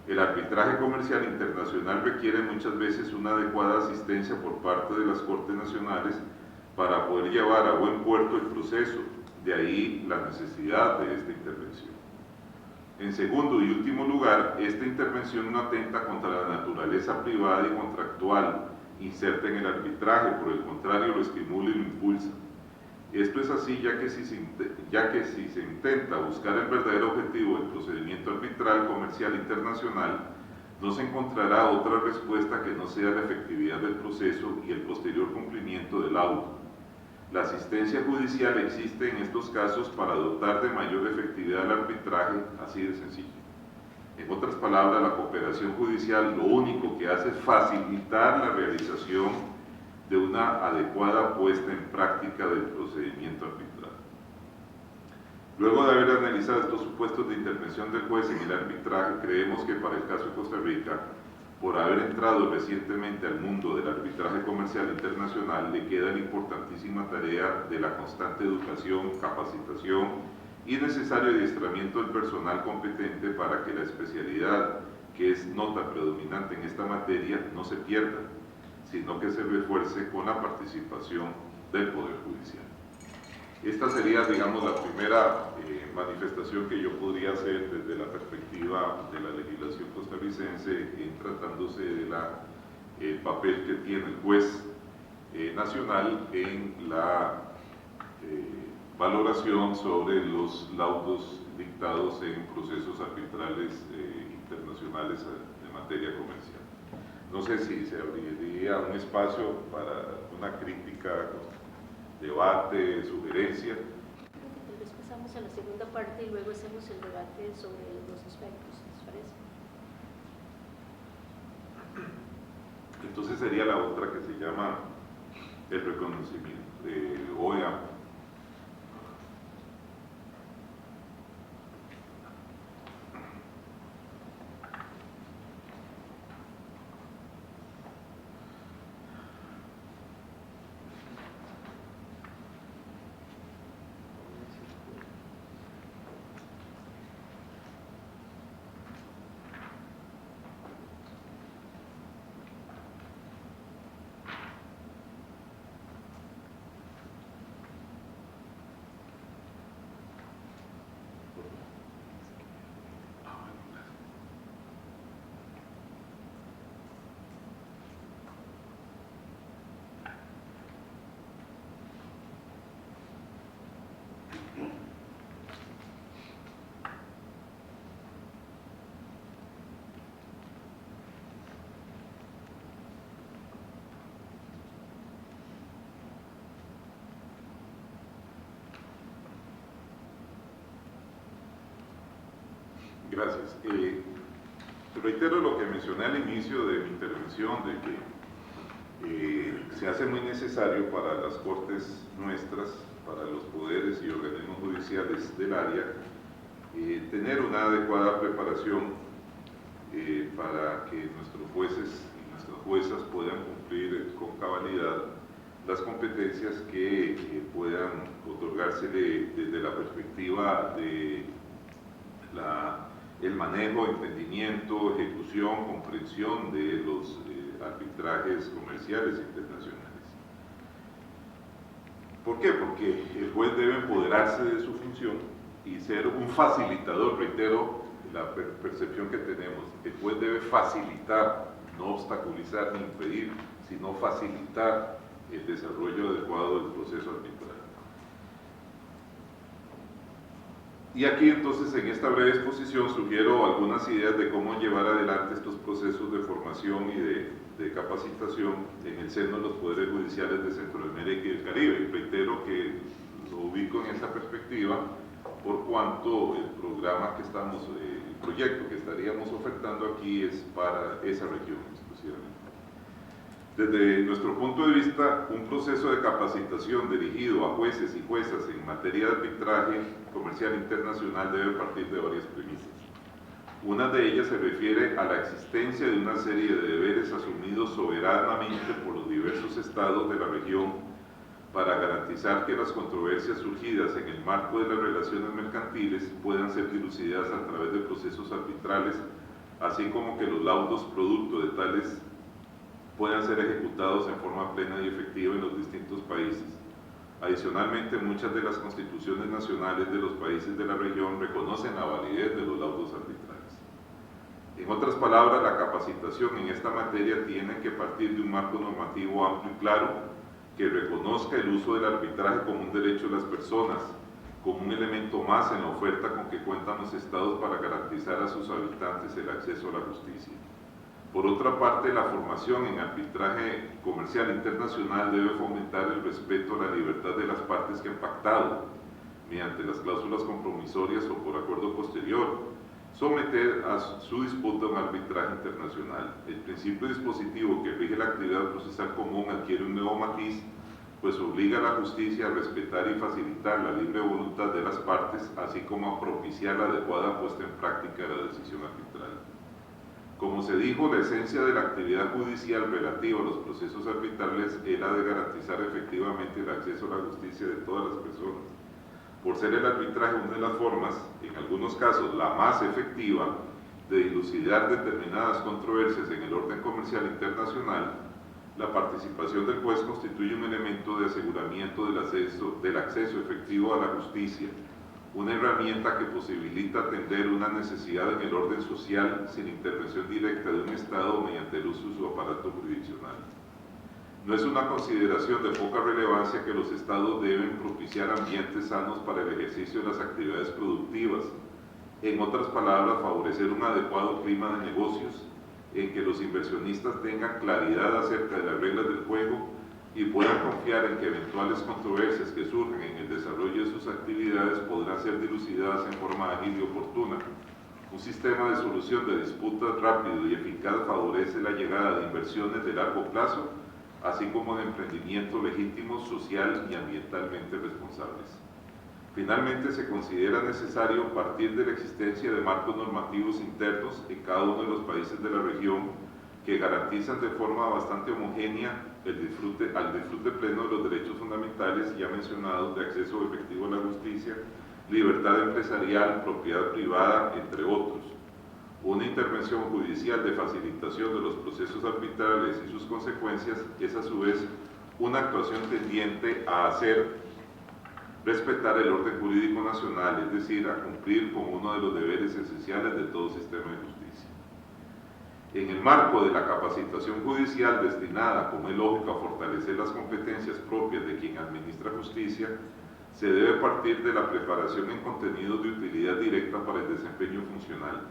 El arbitraje comercial internacional requiere muchas veces una adecuada asistencia por parte de las Cortes Nacionales para poder llevar a buen puerto el proceso, de ahí la necesidad de esta intervención. En segundo y último lugar, esta intervención no atenta contra la naturaleza privada y contractual inserta en el arbitraje, por el contrario lo estimula y lo impulsa. Esto es así ya que si se intenta buscar el verdadero objetivo del procedimiento arbitral comercial internacional, no se encontrará otra respuesta que no sea la efectividad del proceso y el posterior cumplimiento del auto. La asistencia judicial existe en estos casos para dotar de mayor efectividad al arbitraje, así de sencillo. En otras palabras, la cooperación judicial lo único que hace es facilitar la realización de una adecuada puesta en práctica del procedimiento arbitral. Luego de haber analizado estos supuestos de intervención del juez en el arbitraje, creemos que para el caso de Costa Rica, por haber entrado recientemente al mundo del arbitraje comercial internacional, le queda la importantísima tarea de la constante educación, capacitación y necesario adiestramiento del personal competente para que la especialidad, que es nota predominante en esta materia, no se pierda, sino que se refuerce con la participación del Poder Judicial. Esta sería, digamos, la primera manifestación que yo podría hacer desde la perspectiva de la legislación costarricense en tratándose del papel que tiene el juez nacional en la valoración sobre los laudos dictados en procesos arbitrales internacionales de materia comercial. No sé si se abriría un espacio para una crítica, debate, sugerencia. Tal vez pasamos a la segunda parte y luego hacemos el debate sobre los aspectos, ¿les parece? Entonces sería la otra que se llama el reconocimiento, OEA. Gracias. Reitero lo que mencioné al inicio de mi intervención, de que se hace muy necesario para las cortes nuestras, para los poderes y organismos judiciales del área, tener una adecuada preparación para que nuestros jueces y nuestras juezas puedan cumplir con cabalidad las competencias que puedan otorgársele desde la perspectiva de el manejo, entendimiento, ejecución, comprensión de los arbitrajes comerciales internacionales. ¿Por qué? Porque el juez debe empoderarse de su función y ser un facilitador, reitero la percepción que tenemos. El juez debe facilitar, no obstaculizar ni impedir, sino facilitar el desarrollo adecuado del proceso arbitral. Y aquí entonces en esta breve exposición sugiero algunas ideas de cómo llevar adelante estos procesos de formación y de capacitación en el seno de los poderes judiciales de Centroamérica y del Caribe. Reitero que lo ubico en esta perspectiva por cuanto el programa que estamos, el proyecto que estaríamos ofertando aquí es para esa región exclusivamente. Desde nuestro punto de vista, un proceso de capacitación dirigido a jueces y juezas en materia de arbitraje comercial internacional debe partir de varias premisas. Una de ellas se refiere a la existencia de una serie de deberes asumidos soberanamente por los diversos estados de la región para garantizar que las controversias surgidas en el marco de las relaciones mercantiles puedan ser dilucidadas a través de procesos arbitrales, así como que los laudos producto de tales puedan ser ejecutados en forma plena y efectiva en los distintos países. Adicionalmente, muchas de las constituciones nacionales de los países de la región reconocen la validez de los laudos arbitrales. En otras palabras, la capacitación en esta materia tiene que partir de un marco normativo amplio y claro que reconozca el uso del arbitraje como un derecho de las personas, como un elemento más en la oferta con que cuentan los estados para garantizar a sus habitantes el acceso a la justicia. Por otra parte, la formación en arbitraje comercial internacional debe fomentar el respeto a la libertad de las partes que han pactado, mediante las cláusulas compromisorias o por acuerdo posterior, someter a su disputa a un arbitraje internacional. El principio dispositivo que rige la actividad procesal común adquiere un nuevo matiz, pues obliga a la justicia a respetar y facilitar la libre voluntad de las partes, así como a propiciar la adecuada puesta en práctica de la decisión arbitral. Como se dijo, la esencia de la actividad judicial relativa a los procesos arbitrales es la de garantizar efectivamente el acceso a la justicia de todas las personas. Por ser el arbitraje una de las formas, en algunos casos la más efectiva, de dilucidar determinadas controversias en el orden comercial internacional, la participación del juez constituye un elemento de aseguramiento del acceso efectivo a la justicia, una herramienta que posibilita atender una necesidad en el orden social sin intervención directa de un Estado mediante el uso de su aparato jurisdiccional. No es una consideración de poca relevancia que los Estados deben propiciar ambientes sanos para el ejercicio de las actividades productivas, en otras palabras, favorecer un adecuado clima de negocios en que los inversionistas tengan claridad acerca de las reglas del juego y puedan confiar en que eventuales controversias que surgen en el desarrollo de sus actividades podrán ser dilucidadas en forma ágil y oportuna. Un sistema de solución de disputas rápido y eficaz favorece la llegada de inversiones de largo plazo, así como de emprendimientos legítimos, social y ambientalmente responsables. Finalmente, se considera necesario partir de la existencia de marcos normativos internos en cada uno de los países de la región que garantizan de forma bastante homogénea al disfrute pleno de los derechos fundamentales ya mencionados de acceso efectivo a la justicia, libertad empresarial, propiedad privada, entre otros. Una intervención judicial de facilitación de los procesos arbitrales y sus consecuencias es a su vez una actuación tendiente a hacer respetar el orden jurídico nacional, es decir, a cumplir con uno de los deberes esenciales de todo sistema de justicia. En el marco de la capacitación judicial destinada, como es lógico, a fortalecer las competencias propias de quien administra justicia, se debe partir de la preparación en contenidos de utilidad directa para el desempeño funcional.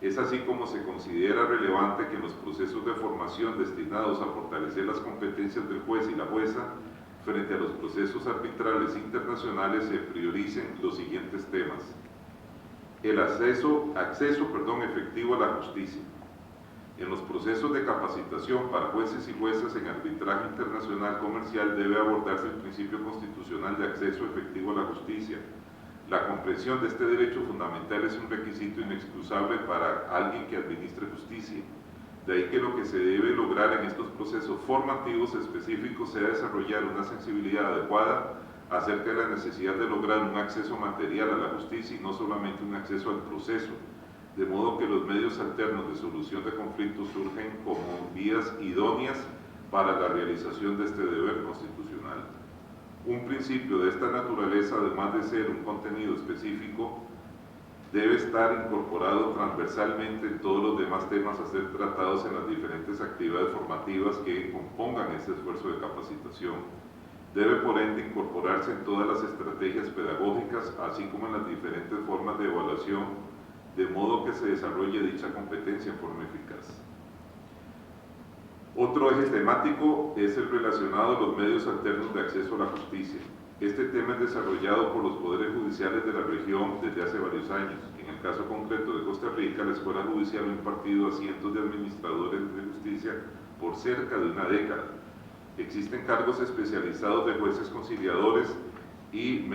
Es así como se considera relevante que en los procesos de formación destinados a fortalecer las competencias del juez y la jueza, frente a los procesos arbitrales internacionales se prioricen los siguientes temas. El acceso efectivo a la justicia, En los procesos de capacitación para jueces y juezas en arbitraje internacional comercial debe abordarse el principio constitucional de acceso efectivo a la justicia. La comprensión de este derecho fundamental es un requisito inexcusable para alguien que administre justicia. De ahí que lo que se debe lograr en estos procesos formativos específicos sea desarrollar una sensibilidad adecuada acerca de la necesidad de lograr un acceso material a la justicia y no solamente un acceso al proceso, de modo que los medios alternos de solución de conflictos surgen como vías idóneas para la realización de este deber constitucional. Un principio de esta naturaleza, además de ser un contenido específico, debe estar incorporado transversalmente en todos los demás temas a ser tratados en las diferentes actividades formativas que compongan este esfuerzo de capacitación. Debe, por ende, incorporarse en todas las estrategias pedagógicas, así como en las diferentes formas de evaluación, de modo que se desarrolle dicha competencia en forma eficaz. Otro eje temático es el relacionado a los medios alternos de acceso a la justicia. Este tema es desarrollado por los poderes judiciales de la región desde hace varios años. En el caso concreto de Costa Rica, la Escuela Judicial ha impartido a cientos de administradores de justicia por cerca de una década. Existen cargos especializados de jueces conciliadores y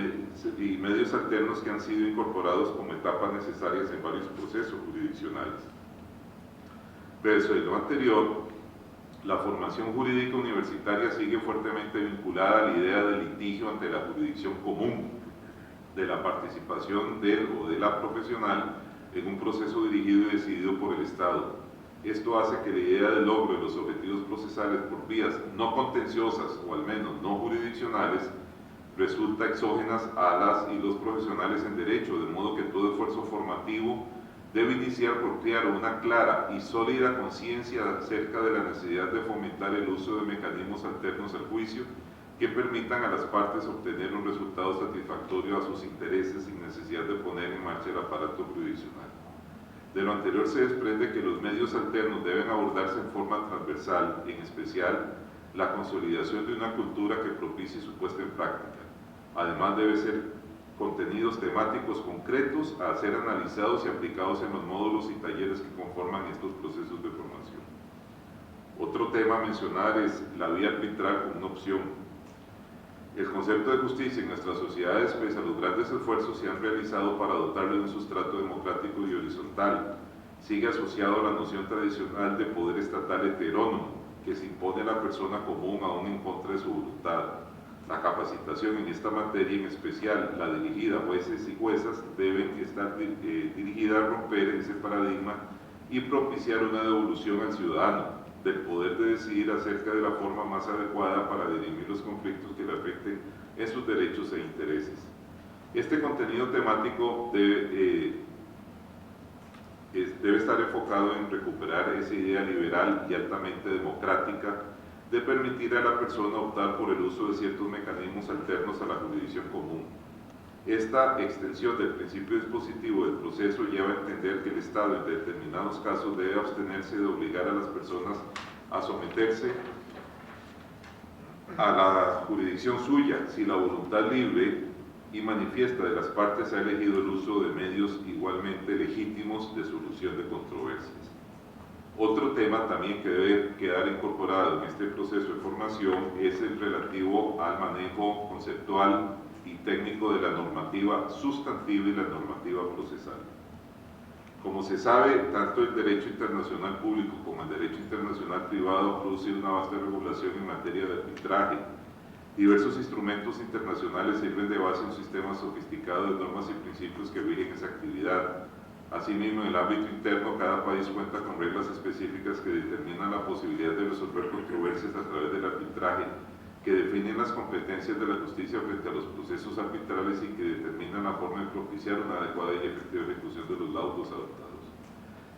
medios alternos que han sido incorporados como etapas necesarias en varios procesos jurisdiccionales. Verso de lo anterior, la formación jurídica universitaria sigue fuertemente vinculada a la idea del litigio ante la jurisdicción común, de la participación del o de la profesional en un proceso dirigido y decidido por el Estado. Esto hace que la idea del logro de los objetivos procesales por vías no contenciosas o al menos no jurisdiccionales resulta exógenas a las y los profesionales en derecho, de modo que todo esfuerzo formativo debe iniciar por crear una clara y sólida conciencia acerca de la necesidad de fomentar el uso de mecanismos alternos al juicio que permitan a las partes obtener un resultado satisfactorio a sus intereses sin necesidad de poner en marcha el aparato jurisdiccional. De lo anterior se desprende que los medios alternos deben abordarse en forma transversal, en especial la consolidación de una cultura que propicie su puesta en práctica. Además debe ser contenidos temáticos concretos a ser analizados y aplicados en los módulos y talleres que conforman estos procesos de formación. Otro tema a mencionar es la vía arbitral como una opción. El concepto de justicia en nuestras sociedades, pese a los grandes esfuerzos, se han realizado para dotarlo de un sustrato democrático y horizontal. Sigue asociado a la noción tradicional de poder estatal heterónomo, que se impone a la persona común aún en contra de su voluntad. La capacitación en esta materia, en especial la dirigida a jueces y juezas, deben estar dirigida a romper ese paradigma y propiciar una devolución al ciudadano del poder de decidir acerca de la forma más adecuada para dirimir los conflictos que le afecten en sus derechos e intereses. Este contenido temático debe estar enfocado en recuperar esa idea liberal y altamente democrática de permitir a la persona optar por el uso de ciertos mecanismos alternos a la jurisdicción común. Esta extensión del principio dispositivo del proceso lleva a entender que el Estado en determinados casos debe abstenerse de obligar a las personas a someterse a la jurisdicción suya si la voluntad libre y manifiesta de las partes ha elegido el uso de medios igualmente legítimos de solución de controversias. Otro tema también que debe quedar incorporado en este proceso de formación es el relativo al manejo conceptual y técnico de la normativa sustantiva y la normativa procesal. Como se sabe, tanto el derecho internacional público como el derecho internacional privado han producido una vasta regulación en materia de arbitraje. Diversos instrumentos internacionales sirven de base a un sistema sofisticado de normas y principios que rigen esa actividad. Asimismo, en el ámbito interno, cada país cuenta con reglas específicas que determinan la posibilidad de resolver controversias a través del arbitraje, que definen las competencias de la justicia frente a los procesos arbitrales y que determinan la forma de propiciar una adecuada y efectiva ejecución de los laudos adoptados.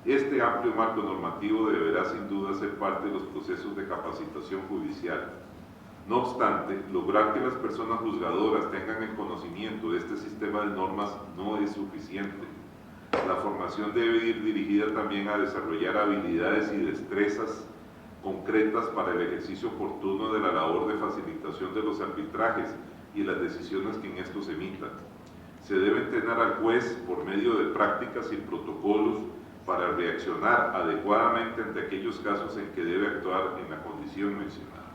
Este amplio marco normativo deberá sin duda ser parte de los procesos de capacitación judicial. No obstante, lograr que las personas juzgadoras tengan el conocimiento de este sistema de normas no es suficiente. La formación debe ir dirigida también a desarrollar habilidades y destrezas concretas para el ejercicio oportuno de la labor de facilitación de los arbitrajes y las decisiones que en estos se emitan. Se debe entrenar al juez por medio de prácticas y protocolos para reaccionar adecuadamente ante aquellos casos en que debe actuar en la condición mencionada.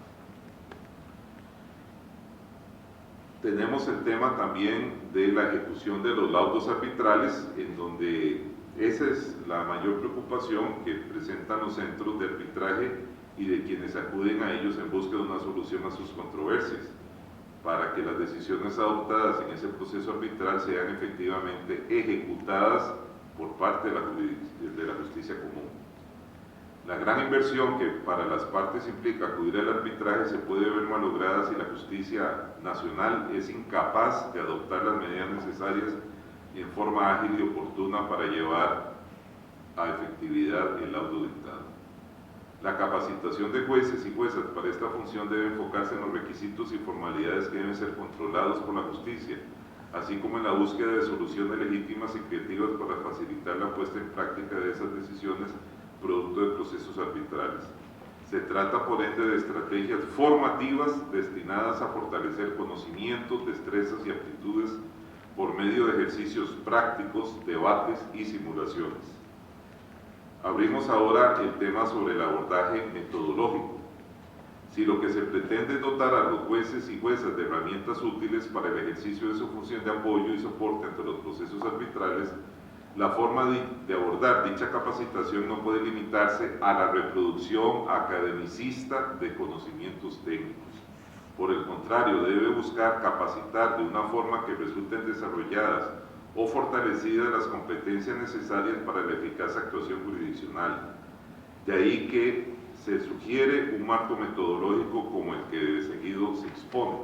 Tenemos el tema también de la ejecución de los laudos arbitrales, en donde esa es la mayor preocupación que presentan los centros de arbitraje y de quienes acuden a ellos en busca de una solución a sus controversias, para que las decisiones adoptadas en ese proceso arbitral sean efectivamente ejecutadas por parte de la justicia común. La gran inversión que para las partes implica acudir al arbitraje se puede ver malograda si la justicia nacional es incapaz de adoptar las medidas necesarias en forma ágil y oportuna para llevar a efectividad el laudo dictado. La capacitación de jueces y juezas para esta función debe enfocarse en los requisitos y formalidades que deben ser controlados por la justicia, así como en la búsqueda de soluciones legítimas y creativas para facilitar la puesta en práctica de esas decisiones producto de procesos arbitrales. Se trata, por ende, de estrategias formativas destinadas a fortalecer conocimientos, destrezas y aptitudes por medio de ejercicios prácticos, debates y simulaciones. Abrimos ahora el tema sobre el abordaje metodológico. Si lo que se pretende es dotar a los jueces y juezas de herramientas útiles para el ejercicio de su función de apoyo y soporte ante los procesos arbitrales, la forma de abordar dicha capacitación no puede limitarse a la reproducción academicista de conocimientos técnicos. Por el contrario, debe buscar capacitar de una forma que resulten desarrolladas o fortalecidas las competencias necesarias para la eficaz actuación jurisdiccional. De ahí que se sugiere un marco metodológico como el que de seguido se expone.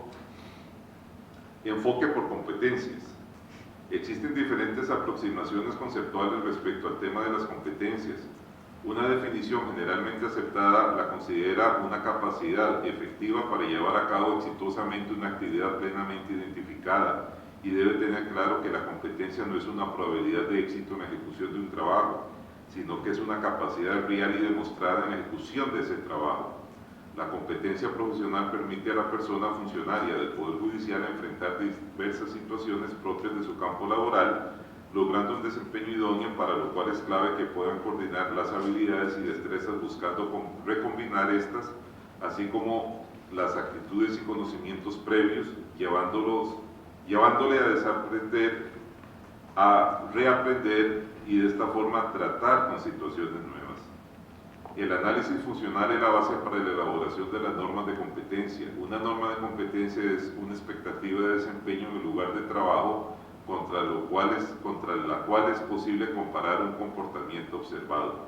Enfoque por competencias. Existen diferentes aproximaciones conceptuales respecto al tema de las competencias. Una definición generalmente aceptada la considera una capacidad efectiva para llevar a cabo exitosamente una actividad plenamente identificada, y debe tener claro que la competencia no es una probabilidad de éxito en la ejecución de un trabajo, sino que es una capacidad real y demostrada en la ejecución de ese trabajo. La competencia profesional permite a la persona funcionaria del Poder Judicial enfrentar diversas situaciones propias de su campo laboral, logrando un desempeño idóneo, para lo cual es clave que puedan coordinar las habilidades y destrezas buscando recombinar estas, así como las actitudes y conocimientos previos, llevándole a desaprender, a reaprender y de esta forma tratar con situaciones nuevas. El análisis funcional es la base para la elaboración de las normas de competencia. Una norma de competencia es una expectativa de desempeño en el lugar de trabajo contra la cual es posible comparar un comportamiento observado.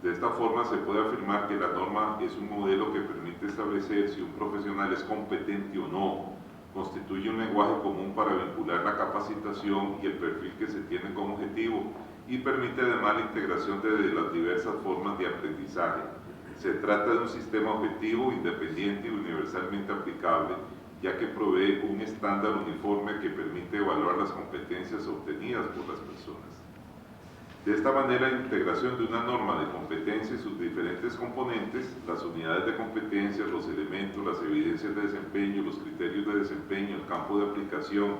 De esta forma se puede afirmar que la norma es un modelo que permite establecer si un profesional es competente o no, constituye un lenguaje común para vincular la capacitación y el perfil que se tiene como objetivo, y permite además la integración de las diversas formas de aprendizaje. Se trata de un sistema objetivo, independiente y universalmente aplicable, ya que provee un estándar uniforme que permite evaluar las competencias obtenidas por las personas. De esta manera, la integración de una norma de competencia y sus diferentes componentes, las unidades de competencia, los elementos, las evidencias de desempeño, los criterios de desempeño, el campo de aplicación,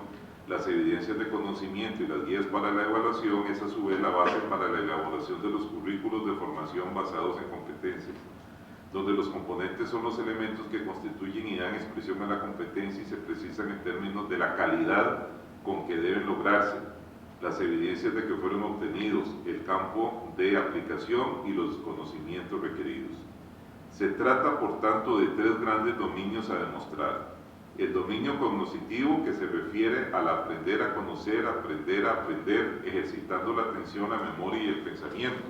las evidencias de conocimiento y las guías para la evaluación, es a su vez la base para la elaboración de los currículos de formación basados en competencias, donde los componentes son los elementos que constituyen y dan expresión a la competencia y se precisan en términos de la calidad con que deben lograrse, las evidencias de que fueron obtenidos, el campo de aplicación y los conocimientos requeridos. Se trata, por tanto, de tres grandes dominios a demostrar. El dominio cognitivo, que se refiere al aprender a conocer, aprender a aprender, ejercitando la atención, la memoria y el pensamiento.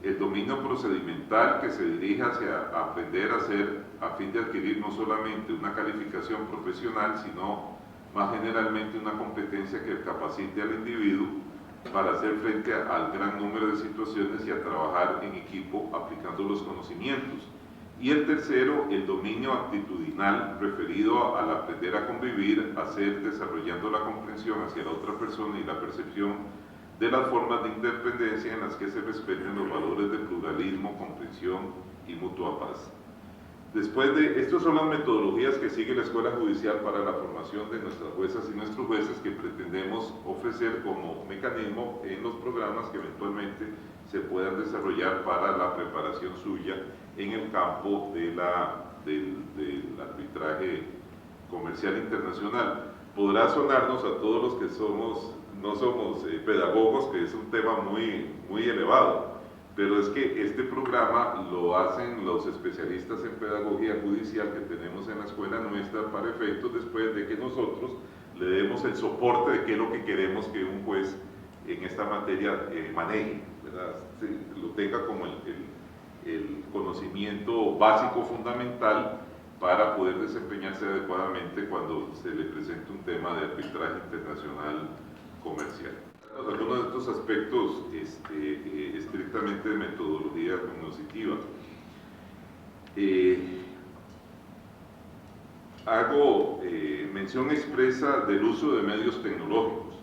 El dominio procedimental, que se dirige hacia aprender a hacer a fin de adquirir no solamente una calificación profesional, sino más generalmente una competencia que capacite al individuo para hacer frente al gran número de situaciones y a trabajar en equipo aplicando los conocimientos. Y el tercero, el dominio actitudinal, referido al aprender a convivir, a ser, desarrollando la comprensión hacia la otra persona y la percepción de las formas de interdependencia en las que se respeten los valores de pluralismo, comprensión y mutua paz. Después de, estas son las metodologías que sigue la Escuela Judicial para la formación de nuestras juezas y nuestros jueces que pretendemos ofrecer como mecanismo en los programas que eventualmente se puedan desarrollar para la preparación suya en el campo del arbitraje comercial internacional. Podrá sonarnos a todos los que no somos pedagogos que es un tema muy elevado, pero es que este programa lo hacen los especialistas en pedagogía judicial que tenemos en la escuela nuestra para efectos después de que nosotros le demos el soporte de qué es lo que queremos que un juez en esta materia maneje, ¿verdad? Lo tenga como el conocimiento básico fundamental para poder desempeñarse adecuadamente cuando se le presente un tema de arbitraje internacional comercial. Algunos de estos aspectos estrictamente de metodología cognitiva. Hago mención expresa del uso de medios tecnológicos.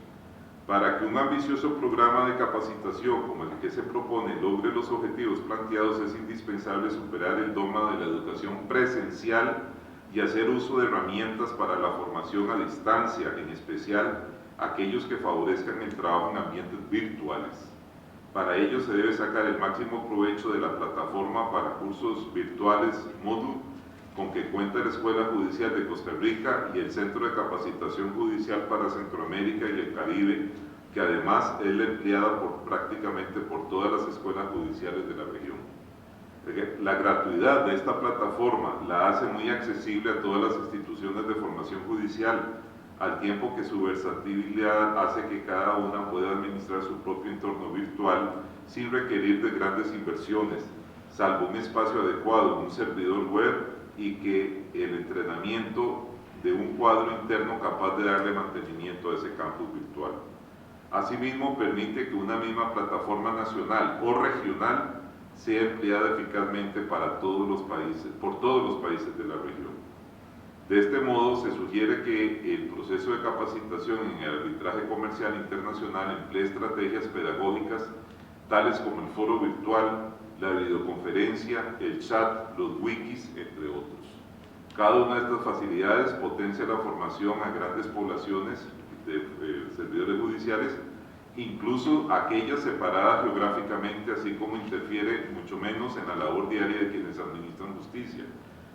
Para que un ambicioso programa de capacitación como el que se propone logre los objetivos planteados, es indispensable superar el dogma de la educación presencial y hacer uso de herramientas para la formación a distancia, en especial aquellos que favorezcan el trabajo en ambientes virtuales. Para ello se debe sacar el máximo provecho de la plataforma para cursos virtuales Moodle, con que cuenta la Escuela Judicial de Costa Rica y el Centro de Capacitación Judicial para Centroamérica y el Caribe, que además es la empleada prácticamente por todas las escuelas judiciales de la región. La gratuidad de esta plataforma la hace muy accesible a todas las instituciones de formación judicial, al tiempo que su versatilidad hace que cada una pueda administrar su propio entorno virtual sin requerir de grandes inversiones, salvo un espacio adecuado, un servidor web y que el entrenamiento de un cuadro interno capaz de darle mantenimiento a ese campus virtual. Asimismo, permite que una misma plataforma nacional o regional sea empleada eficazmente para todos los países, por todos los países de la región. De este modo, se sugiere que el proceso de capacitación en el arbitraje comercial internacional emplee estrategias pedagógicas tales como el foro virtual, la videoconferencia, el chat, los wikis, entre otros. Cada una de estas facilidades potencia la formación a grandes poblaciones de servidores judiciales, incluso aquellas separadas geográficamente, así como interfiere mucho menos en la labor diaria de quienes administran justicia.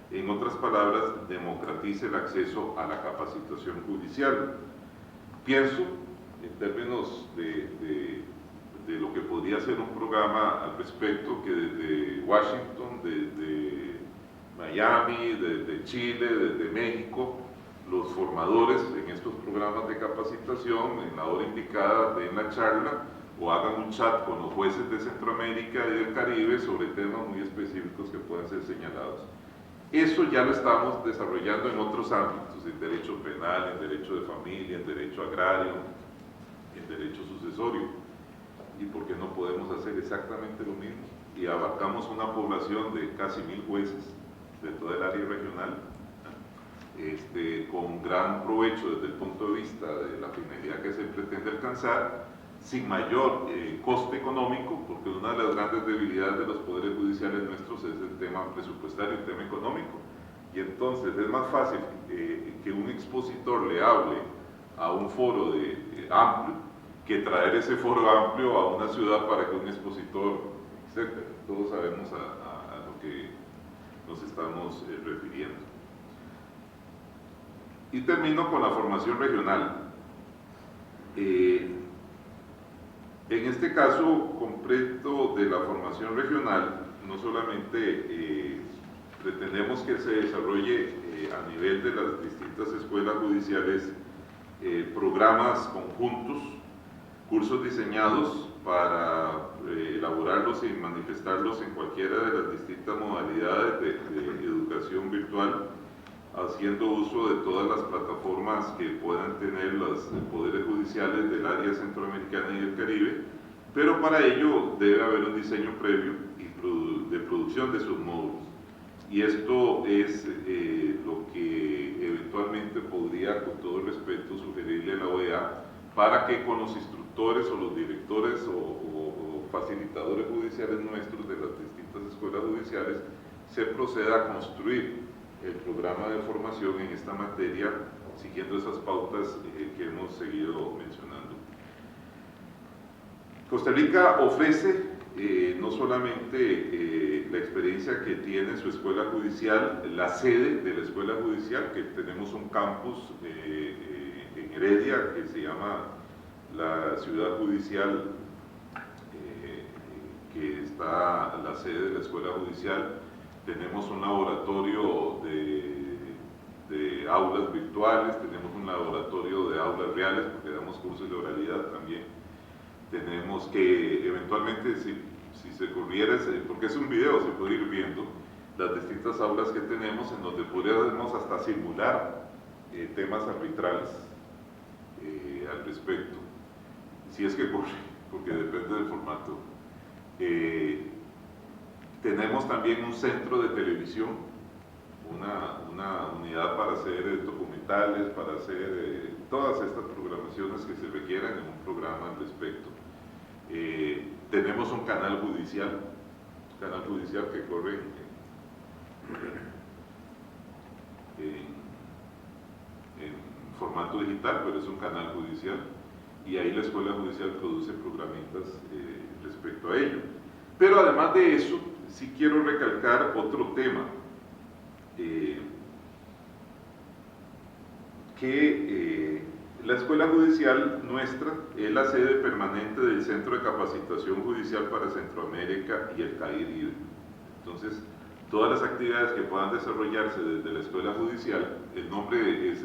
En otras palabras, democratiza el acceso a la capacitación judicial. Pienso, en términos de lo que podría ser un programa al respecto, que desde Washington, desde Miami, desde Chile, desde México, los formadores en estos programas de capacitación, en la hora indicada, den la charla o hagan un chat con los jueces de Centroamérica y del Caribe sobre temas muy específicos que puedan ser señalados. Eso ya lo estamos desarrollando en otros ámbitos, en derecho penal, en derecho de familia, en derecho agrario, en derecho sucesorio. ¿Y por qué no podemos hacer exactamente lo mismo? Y abarcamos una población de casi 1000 jueces de toda el área regional, con gran provecho desde el punto de vista de la finalidad que se pretende alcanzar, sin mayor coste económico, porque una de las grandes debilidades de los poderes judiciales nuestros es el tema presupuestario, el tema económico. Y entonces es más fácil que un expositor le hable a un foro amplio que traer ese foro amplio a una ciudad para que un expositor, etc. Todos sabemos a lo que nos estamos refiriendo. Y termino con la formación regional. En este caso concreto de la formación regional, no solamente pretendemos que se desarrolle a nivel de las distintas escuelas judiciales programas conjuntos, cursos diseñados para elaborarlos y manifestarlos en cualquiera de las distintas modalidades de educación virtual, haciendo uso de todas las plataformas que puedan tener los poderes judiciales del área centroamericana y del Caribe, pero para ello debe haber un diseño previo de producción de sus módulos. Y esto es lo que eventualmente podría, con todo respeto, sugerirle a la OEA para que con los instructores o los directores o facilitadores judiciales nuestros de las distintas escuelas judiciales se proceda a construir el programa de formación en esta materia siguiendo esas pautas que hemos seguido mencionando. Costa Rica ofrece no solamente la experiencia que tiene su escuela judicial, la sede de la escuela judicial, que tenemos un campus en Heredia que se llama la Ciudad Judicial, que está la sede de la escuela judicial. Tenemos un laboratorio de aulas virtuales, tenemos un laboratorio de aulas reales porque damos cursos de oralidad también. Tenemos que eventualmente, si se corriera, porque es un video, se puede ir viendo las distintas aulas que tenemos en donde podríamos hasta simular temas arbitrales al respecto, si es que corre, porque depende del formato. Tenemos también un centro de televisión, una unidad para hacer documentales, para hacer todas estas programaciones que se requieran en un programa al respecto. Tenemos un canal judicial que corre en formato digital, pero es un canal judicial, y ahí la escuela judicial produce programitas respecto a ello. Pero además de eso, sí quiero recalcar otro tema, que la escuela judicial nuestra es la sede permanente del Centro de Capacitación Judicial para Centroamérica y el Caribe. Entonces, todas las actividades que puedan desarrollarse desde la escuela judicial, el nombre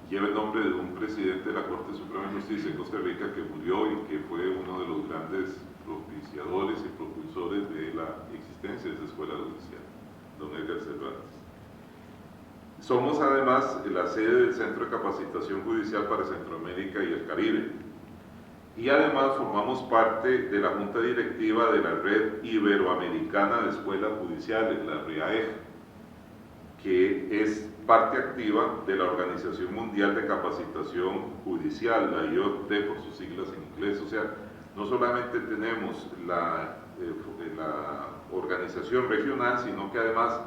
lleva el nombre de un presidente de la Corte Suprema de Justicia de Costa Rica que murió y que fue uno de los grandes propiciadores y propulsores de la existencia de esa escuela judicial, don Edgar Cervantes. Somos además la sede del Centro de Capacitación Judicial para Centroamérica y el Caribe. Y además formamos parte de la Junta Directiva de la Red Iberoamericana de Escuelas Judiciales, la RIAEJ, que es parte activa de la Organización Mundial de Capacitación Judicial, la IOT por sus siglas en inglés. O sea, no solamente tenemos la organización regional, sino que además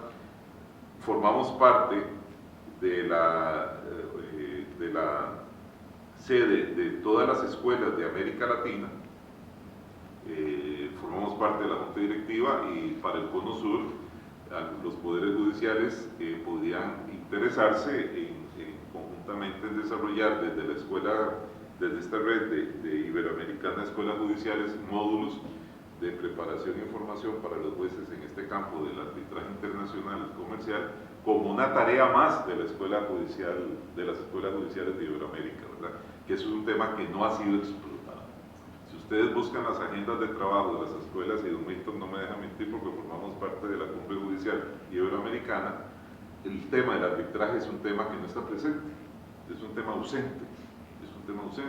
formamos parte de la sede de todas las escuelas de América Latina. Formamos parte de la Junta Directiva, y para el Cono Sur los poderes judiciales podían interesarse conjuntamente en desarrollar desde esta red de Iberoamericana de Escuelas Judiciales, módulos de preparación y formación para los jueces en este campo del arbitraje internacional comercial, como una tarea más de la escuela judicial, de las escuelas judiciales de Iberoamérica, ¿verdad? Que es un tema que no ha sido explotado. Si ustedes buscan las agendas de trabajo de las escuelas, y don Milton no me deja mentir porque formamos parte de la Cumbre Judicial Iberoamericana, el tema del arbitraje es un tema que no está presente, es un tema ausente,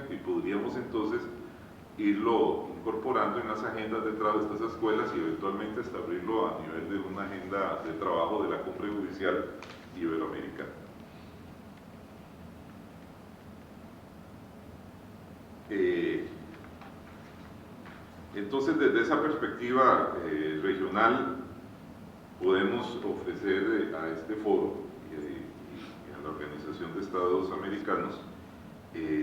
y podríamos entonces irlo incorporando en las agendas de trabajo de estas escuelas y eventualmente establecerlo a nivel de una agenda de trabajo de la Cumbre Judicial Iberoamericana. Entonces, desde esa perspectiva regional, podemos ofrecer a este foro y a la Organización de Estados Americanos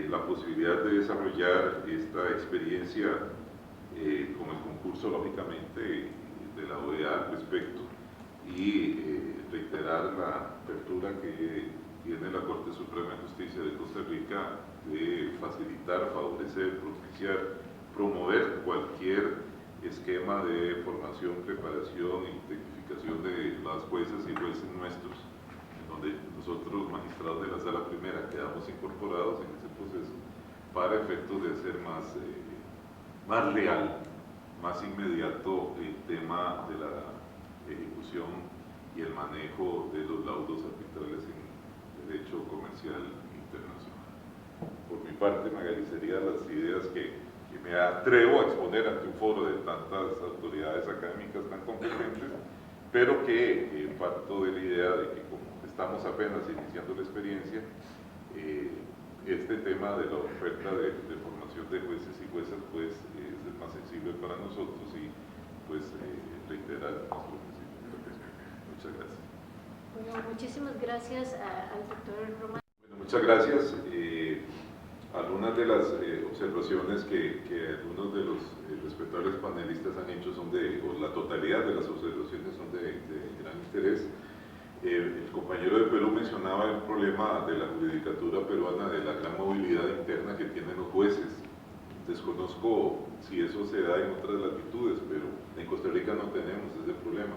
la posibilidad de desarrollar esta experiencia con el concurso, lógicamente, de la OEA al respecto, y reiterar la apertura que tiene la Corte Suprema de Justicia de Costa Rica de facilitar, favorecer, propiciar, promover cualquier esquema de formación, preparación e identificación de las juezas y jueces nuestros, donde nosotros los magistrados de la Sala Primera quedamos incorporados en ese proceso para efectos de hacer más real, más inmediato el tema de la ejecución y el manejo de los laudos arbitrales en derecho comercial internacional. Por mi parte, Magali, serían las ideas que me atrevo a exponer ante un foro de tantas autoridades académicas tan competentes, pero que parto de la idea de que como estamos apenas iniciando la experiencia, este tema de la oferta de formación de jueces y juezas pues es el más sensible para nosotros, y pues reiterar nuestro ofrecimiento. Muchas gracias. Bueno, muchísimas gracias al doctor Román. Bueno, muchas gracias. Algunas de las observaciones que algunos de los respetables panelistas han hecho son o la totalidad de las observaciones son de gran interés. El compañero de Perú mencionaba el problema de la judicatura peruana, de la gran movilidad interna que tienen los jueces. Desconozco si eso se da en otras latitudes, pero en Costa Rica no tenemos ese problema.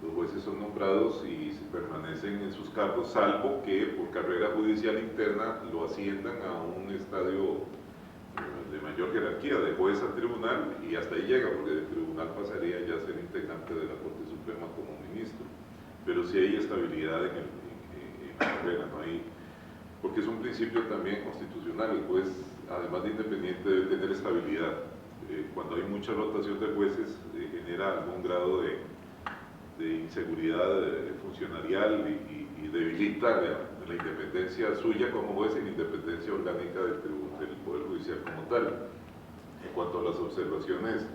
Los jueces son nombrados y permanecen en sus cargos, salvo que por carrera judicial interna lo asciendan a un estadio de mayor jerarquía, de juez a tribunal, y hasta ahí llega, porque del tribunal pasaría ya a ser integrante de la Corte Suprema como ministro. Pero sí hay estabilidad en la carrera, no hay, porque es un principio también constitucional. El juez, además de independiente, debe tener estabilidad. Cuando hay mucha rotación de jueces, genera algún grado de inseguridad funcionarial y debilita la independencia suya como juez y la independencia orgánica del Poder Judicial como tal. En cuanto a las observaciones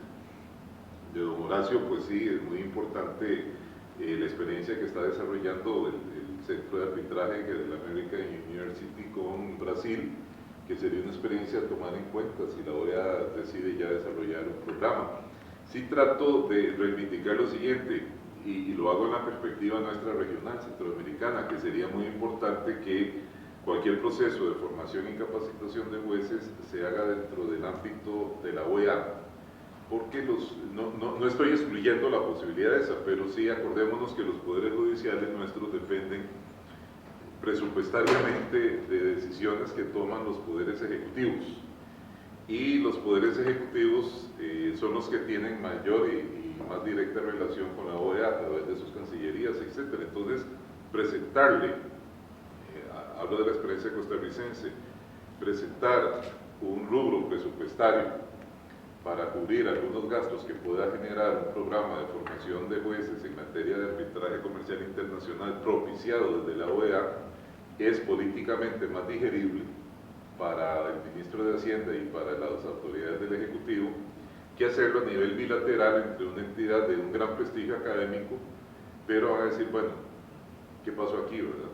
de don Horacio, pues sí, es muy importante la experiencia que está desarrollando el Centro de Arbitraje de la American University con Brasil, que sería una experiencia a tomar en cuenta si la OEA decide ya desarrollar un programa. Sí trato de reivindicar lo siguiente, y lo hago en la perspectiva nuestra regional, centroamericana, que sería muy importante que cualquier proceso de formación y capacitación de jueces se haga dentro del ámbito de la OEA, porque no estoy excluyendo la posibilidad de esa, pero sí acordémonos que los poderes judiciales nuestros dependen presupuestariamente de decisiones que toman los poderes ejecutivos, y los poderes ejecutivos son los que tienen mayor y más directa relación con la OEA a través de sus cancillerías, etc. Entonces, presentarle, hablo de la experiencia costarricense, presentar un rubro presupuestario para cubrir algunos gastos que pueda generar un programa de formación de jueces en materia de arbitraje comercial internacional propiciado desde la OEA es políticamente más digerible para el ministro de Hacienda y para las autoridades del Ejecutivo que hacerlo a nivel bilateral entre una entidad de un gran prestigio académico, pero van a decir, bueno, ¿qué pasó aquí, verdad?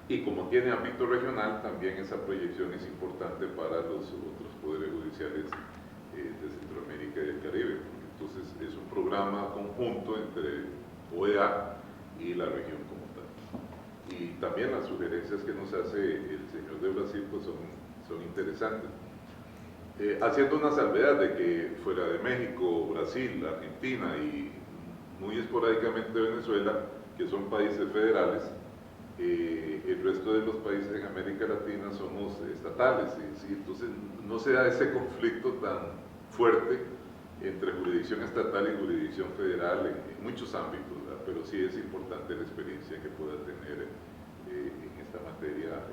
Y como tiene ámbito regional, también esa proyección es importante para los otros poderes judiciales de Centroamérica y del Caribe. Entonces es un programa conjunto entre OEA y la región como tal. Y también las sugerencias que nos hace el señor de Brasil pues son interesantes. Haciendo una salvedad de que fuera de México, Brasil, Argentina y muy esporádicamente Venezuela, que son países federales, el resto de los países en América Latina somos estatales, ¿sí? Entonces no se da ese conflicto tan fuerte entre jurisdicción estatal y jurisdicción federal en muchos ámbitos, ¿verdad? Pero sí es importante la experiencia que pueda tener en esta materia